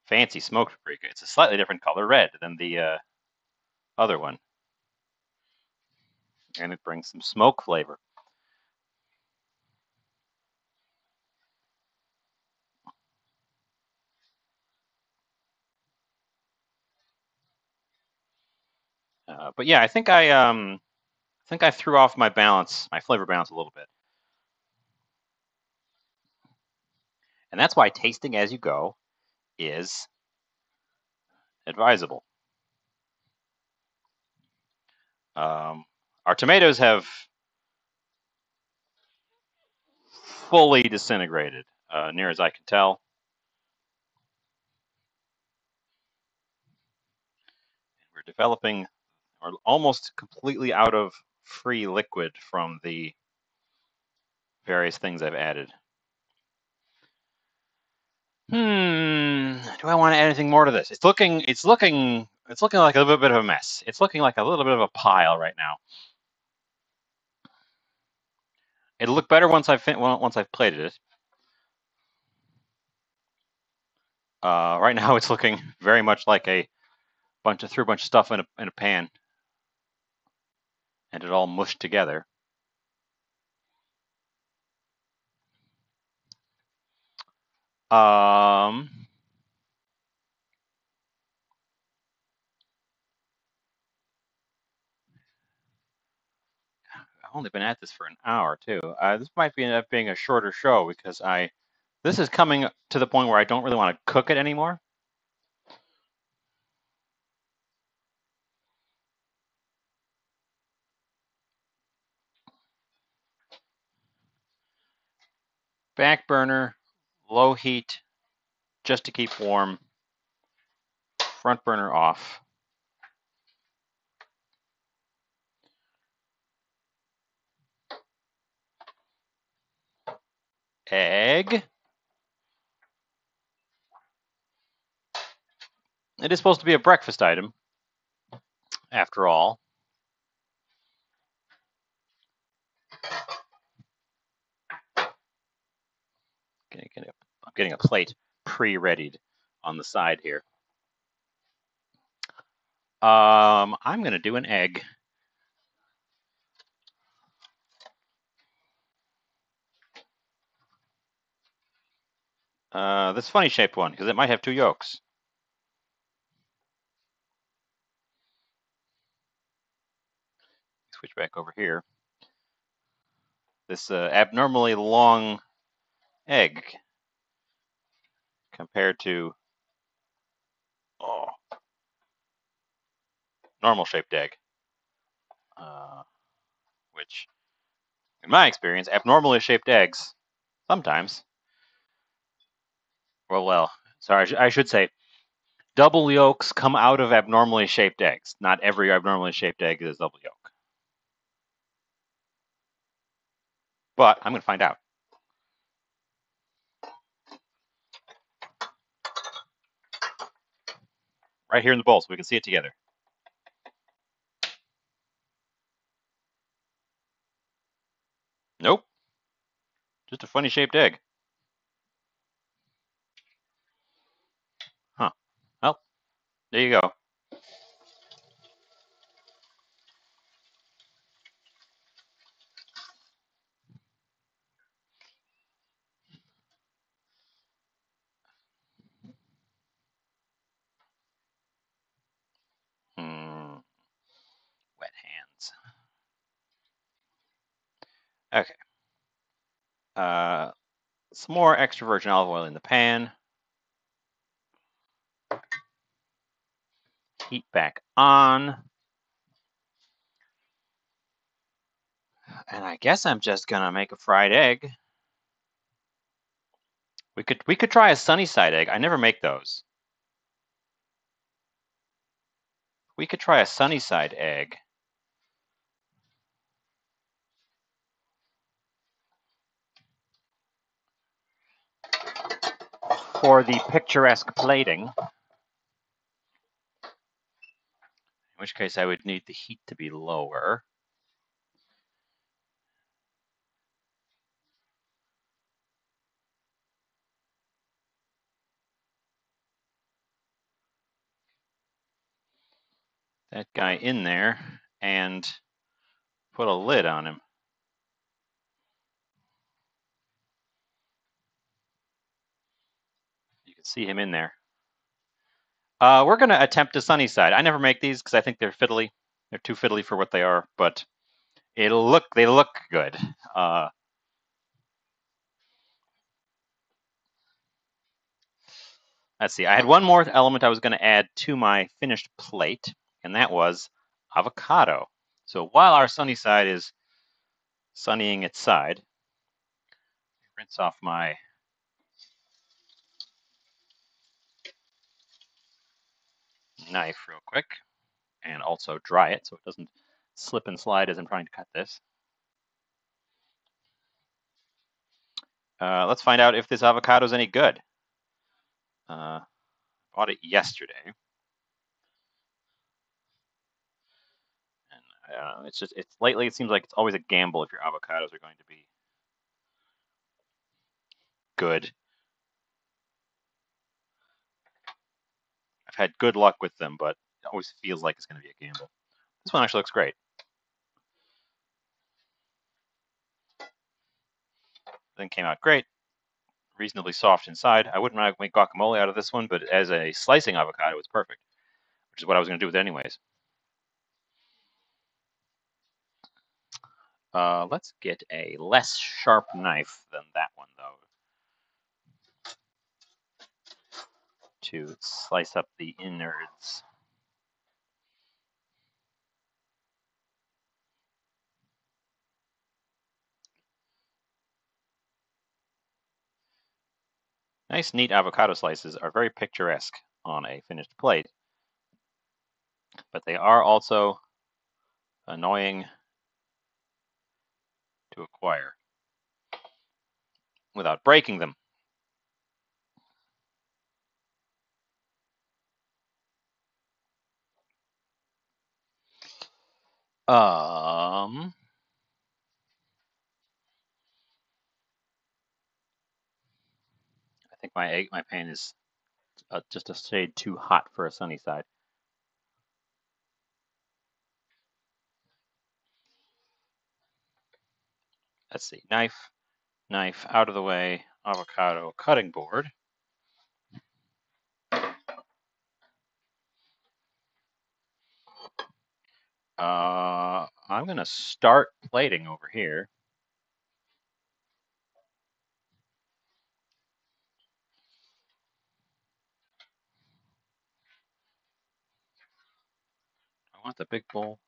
Fancy smoked paprika. It's a slightly different color red than the other one. And it brings some smoke flavor. But yeah, I think I threw off my flavor balance a little bit. And that's why tasting as you go is advisable. Our tomatoes have fully disintegrated, near as I can tell. We're developing, or almost completely out of free liquid from the various things I've added. Do I want to add anything more to this? It's looking like a little bit of a mess. It's looking like a little bit of a pile right now. It'll look better once I've plated it. Right now, it's looking very much like a bunch of stuff in a pan, and it all mushed together. I've only been at this for an hour too. This might end up being a shorter show because this is coming to the point where I don't really want to cook it anymore. Back burner, low heat, just to keep warm. Front burner off. Egg. it is supposed to be a breakfast item, after all. I'm getting a plate pre-readied on the side here. I'm going to do an egg. This funny shaped one, because it might have 2 yolks. Switch back over here. This abnormally long egg compared to normal shaped egg, which, in my experience, abnormally shaped eggs sometimes. Well, sorry, I should say double yolks come out of abnormally shaped eggs. Not every abnormally shaped egg is double yolk. But I'm going to find out. Right here in the bowl so we can see it together. Nope. Just a funny shaped egg. Huh. Well, there you go. Wet hands. Okay. Some more extra virgin olive oil in the pan. Heat back on. And I guess I'm just gonna make a fried egg. We could try a sunny side egg. I never make those. We could try a sunny side egg. For the picturesque plating. In which case I would need the heat to be lower. That guy in there and put a lid on him. You can see him in there. We're going to attempt a sunny side. I never make these because I think they're fiddly. They're too fiddly for what they are, but they look good. Let's see. I had one more element I was going to add to my finished plate, and that was avocado. So while our sunny side is sunnying its side, rinse off my knife real quick, and also dry it so it doesn't slip and slide as I'm trying to cut this. Let's find out if this avocado is any good. Bought it yesterday. And lately it seems like it's always a gamble if your avocados are going to be good. I've had good luck with them, but it always feels like it's going to be a gamble. This one actually looks great. Then came out great. Reasonably soft inside. I wouldn't make guacamole out of this one, but as a slicing avocado, it's perfect, which is what I was going to do with it anyways. Let's get a less sharp knife than that one, though, to slice up the innards. Nice, neat avocado slices are very picturesque on a finished plate, but they are also annoying to acquire without breaking them. I think my pan is just a shade too hot for a sunny side. Let's see, knife out of the way, avocado cutting board. I'm gonna start plating over here. I want the big bowl.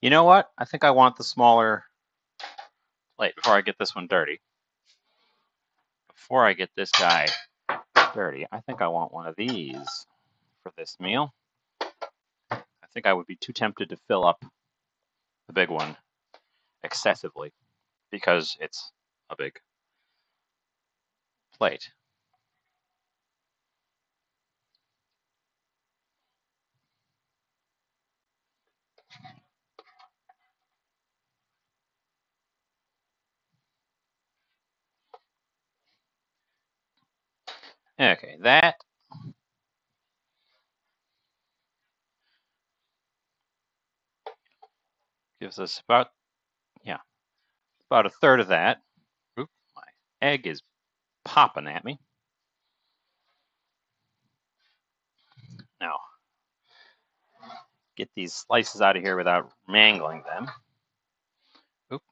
You know what? I think I want the smaller plate before I get this one dirty. Before I get this guy dirty, I think I want one of these for this meal. I think I would be too tempted to fill up the big one excessively because it's a big plate. Okay, that gives us about a third of that. Oop, my egg is popping at me. Now, get these slices out of here without mangling them. Oop.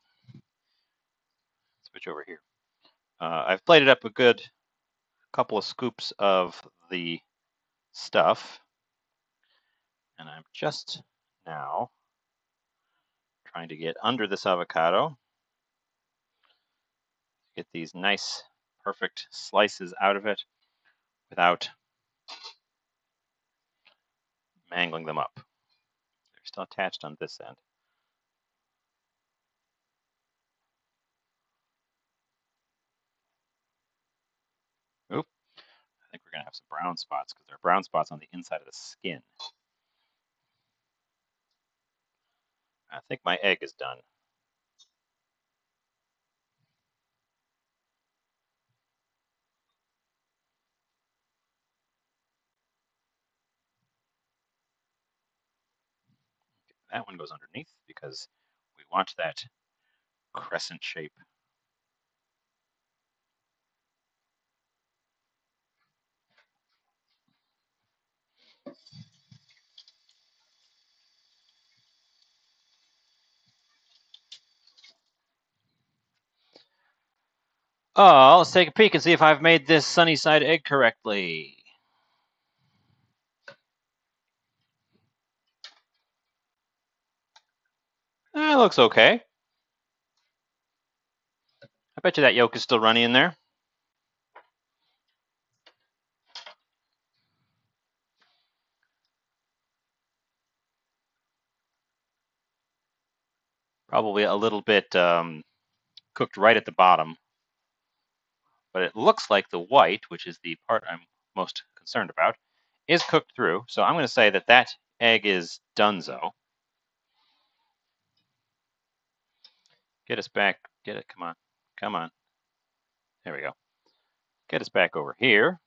Switch over here. I've plated up a good couple of scoops of the stuff, and I'm just now trying to get under this avocado, get these nice, perfect slices out of it without mangling them up. They're still attached on this end. Oop. I think we're going to have some brown spots because there are brown spots on the inside of the skin. I think my egg is done. That one goes underneath because we want that crescent shape. Oh, let's take a peek and see if I've made this sunny side egg correctly. That looks okay. I bet you that yolk is still runny in there. Probably a little bit cooked right at the bottom. But it looks like the white, which is the part I'm most concerned about, is cooked through. So I'm going to say that that egg is donezo. Get us back. Get it. Come on. Come on. There we go. Get us back over here.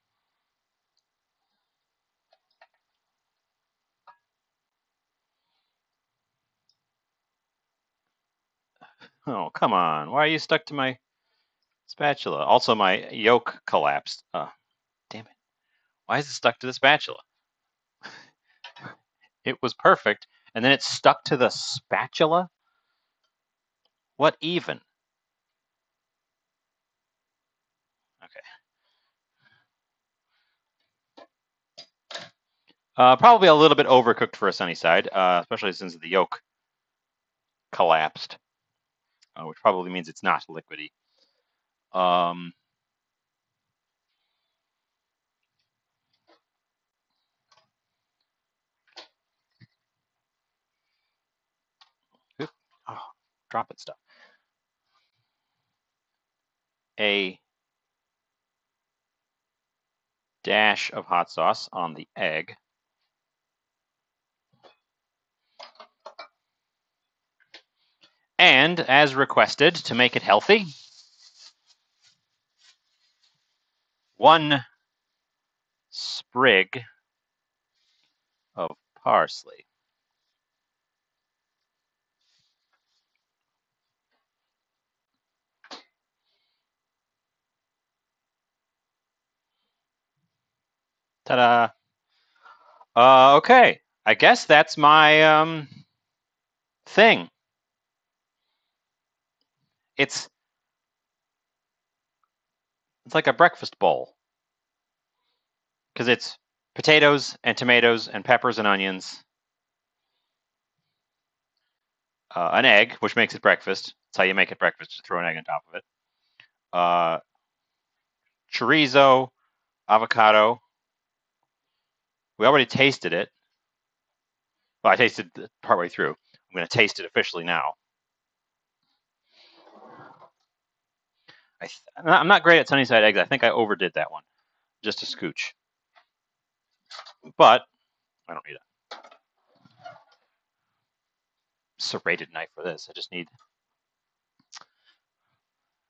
Oh, come on. Why are you stuck to my spatula? Also, my yolk collapsed. Damn it. Why is it stuck to the spatula? It was perfect, and then it stuck to the spatula? What even? Okay. Probably a little bit overcooked for a sunny side, especially since the yolk collapsed, which probably means it's not liquidy. Oh, drop it stuff. A dash of hot sauce on the egg. And as requested, to make it healthy, 1 sprig of parsley. Ta-da! Okay, I guess that's my thing. It's like a breakfast bowl because it's potatoes and tomatoes and peppers and onions, an egg, which makes it breakfast. That's how you make it breakfast. Just throw an egg on top of it. Chorizo, avocado. We already tasted it. Well, I tasted it partway through. I'm going to taste it officially now. I'm not great at sunny side eggs. I think I overdid that one, just a scooch. But I don't need a serrated knife for this. I just need.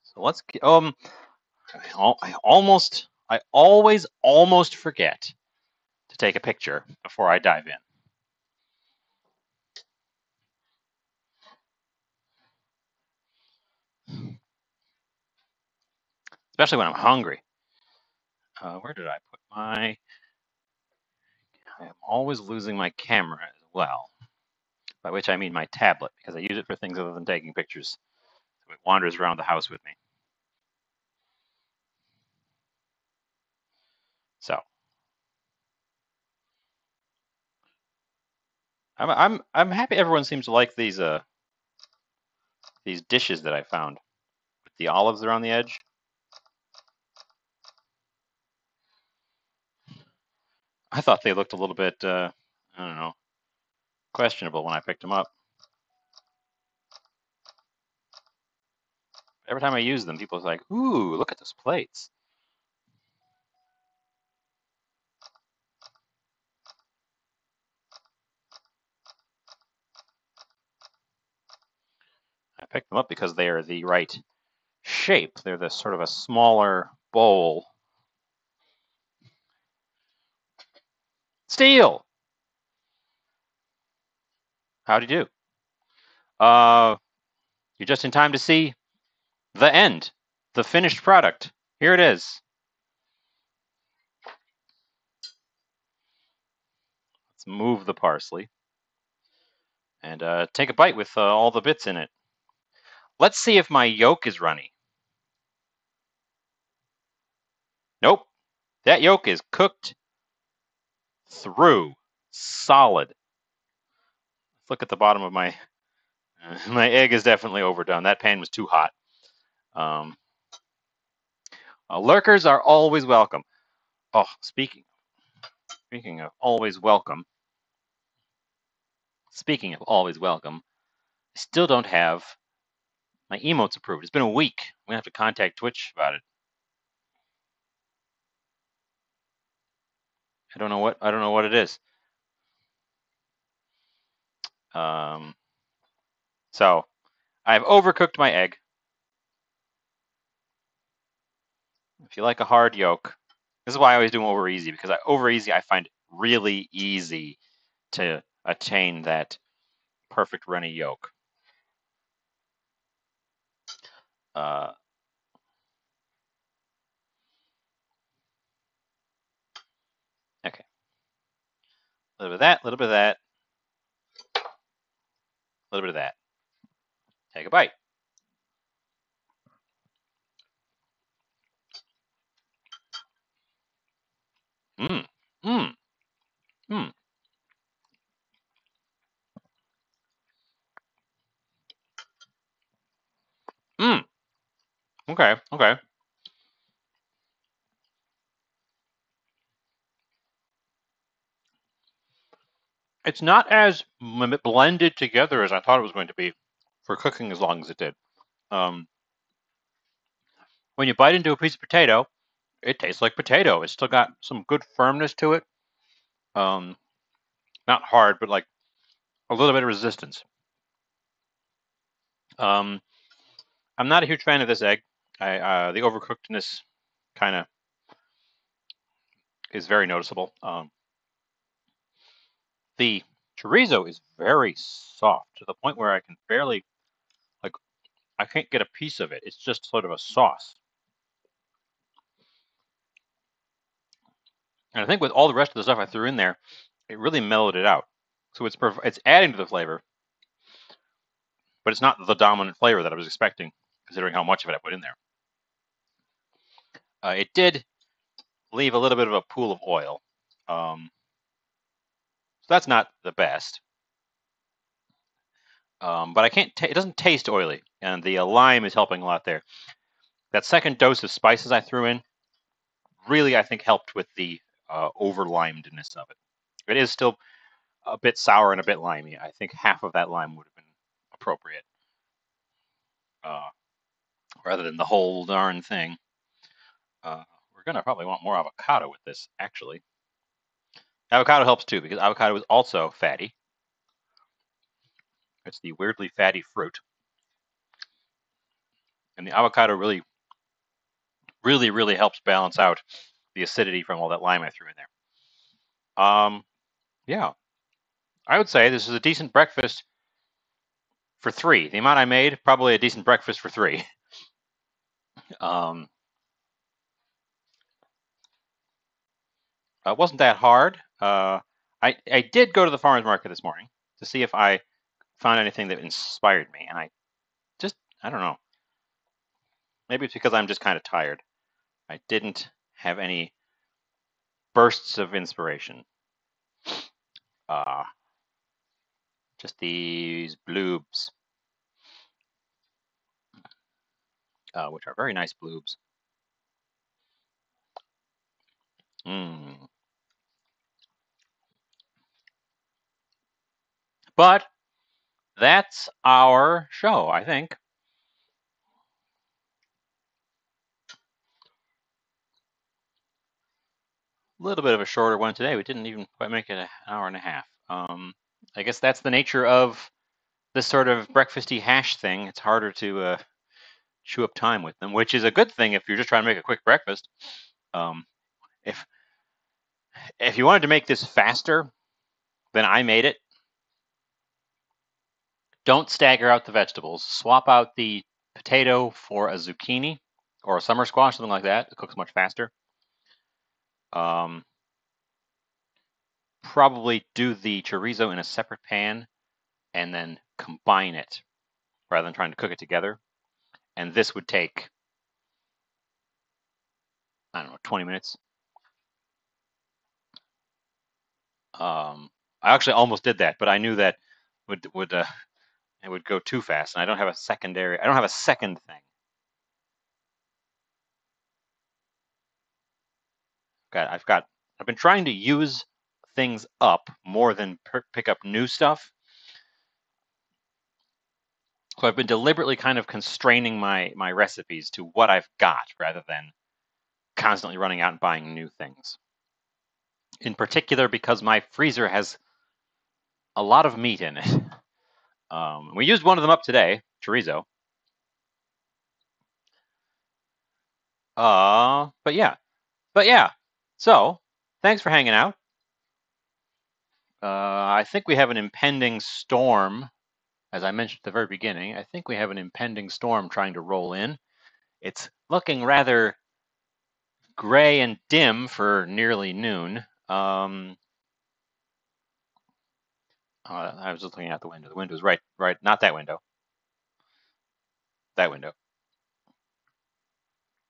So let's get. I always almost forget to take a picture before I dive in. Especially when I'm hungry. Where did I put my... I am always losing my camera as well, by which I mean my tablet, because I use it for things other than taking pictures. So it wanders around the house with me. So I'm happy everyone seems to like these dishes that I found with the olives around the edge. I thought they looked a little bit I don't know, questionable when I picked them up. Every time I use them, people are like, "Ooh, look at those plates." I picked them up because they are the right shape. They're the sort of a smaller bowl. Steel! How'd you do? You're just in time to see the end, the finished product. Here it is. Let's move the parsley and take a bite with all the bits in it. Let's see if my yolk is runny. Nope. That yolk is cooked through. Solid. Let's look at the bottom of my... my egg is definitely overdone. That pan was too hot. Lurkers are always welcome. Oh, speaking of always welcome. Speaking of always welcome, I still don't have my emotes approved. It's been a week. I'm gonna have to contact Twitch about it. I don't know what it is. So I've overcooked my egg. If you like a hard yolk, this is why I always do them over easy, because over easy I find really easy to attain that perfect runny yolk. Okay. A little bit of that, a little bit of that, a little bit of that. Take a bite. Mmm. Mmm. Mmm. Mmm. Okay. Okay. It's not as blended together as I thought it was going to be for cooking as long as it did. When you bite into a piece of potato, it tastes like potato. It's still got some good firmness to it. Not hard, but like a little bit of resistance. I'm not a huge fan of this egg. The overcookedness kind of is very noticeable. The chorizo is very soft to the point where I can barely, like, I can't get a piece of it. It's just sort of a sauce. And I think with all the rest of the stuff I threw in there, it really mellowed it out. So it's adding to the flavor, but it's not the dominant flavor that I was expecting, considering how much of it I put in there. It did leave a little bit of a pool of oil. So that's not the best. But I can't. It doesn't taste oily, and the lime is helping a lot there. That second dose of spices I threw in really, I think, helped with the over limedness of it. It is still a bit sour and a bit limey. I think half of that lime would have been appropriate, rather than the whole darn thing. We're gonna probably want more avocado with this, actually. Avocado helps too, because avocado is also fatty. It's the weirdly fatty fruit. And the avocado really, really, really helps balance out the acidity from all that lime I threw in there. Yeah. I would say this is a decent breakfast for 3. The amount I made, probably a decent breakfast for 3. It wasn't that hard. I did go to the farmer's market this morning to see if I found anything that inspired me, and I don't know. Maybe it's because I'm just kind of tired. I didn't have any bursts of inspiration. Just these bloobs, which are very nice bloobs. But that's our show, I think. A little bit of a shorter one today. We didn't even quite make it an hour and a half. I guess that's the nature of this sort of breakfasty hash thing. It's harder to chew up time with them, which is a good thing if you're just trying to make a quick breakfast. If you wanted to make this faster than I made it, don't stagger out the vegetables. Swap out the potato for a zucchini or a summer squash, something like that. It cooks much faster. Probably do the chorizo in a separate pan and then combine it rather than trying to cook it together. And this would take, I don't know, 20 minutes. I actually almost did that, but I knew that it would go too fast, and I don't have a second thing. I've been trying to use things up more than pick up new stuff. So I've been deliberately kind of constraining my recipes to what I've got rather than constantly running out and buying new things. In particular, because my freezer has a lot of meat in it. We used one of them up today, chorizo. But yeah. So, thanks for hanging out. I think we have an impending storm, as I mentioned at the very beginning. I think we have an impending storm trying to roll in. It's looking rather gray and dim for nearly noon. I was just looking out the window. The window's right, not that window. That window.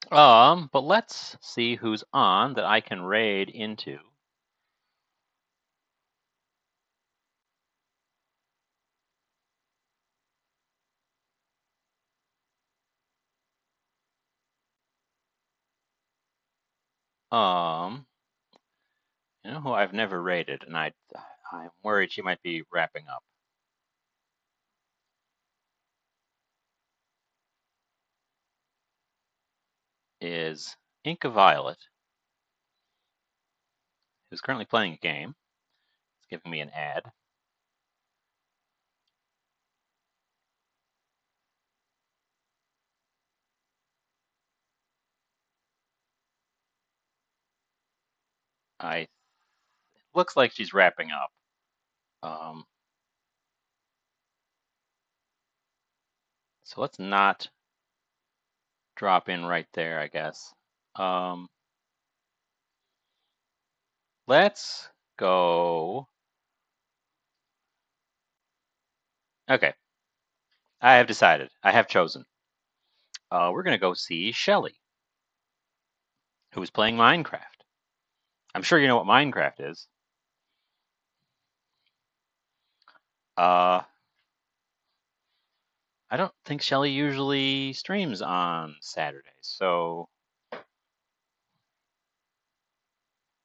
But let's see who's on that I can raid into. You know who I've never raided, and I'm worried she might be wrapping up. Is Inca Violet, who's currently playing a game. It's giving me an ad. Looks like she's wrapping up. So let's not drop in right there, I guess. Let's go. Okay. I have decided. I have chosen. We're going to go see Shelly, who's playing Minecraft. I'm sure you know what Minecraft is. I don't think Shelly usually streams on Saturdays, so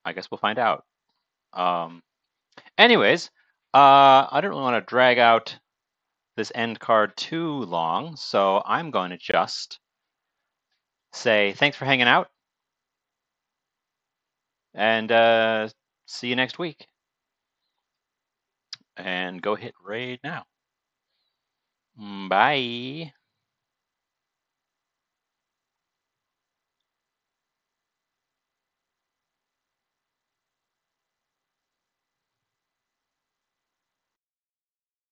I guess we'll find out. Anyways, I don't really want to drag out this end card too long, so I'm going to just say thanks for hanging out, and see you next week. And go hit raid now. Bye.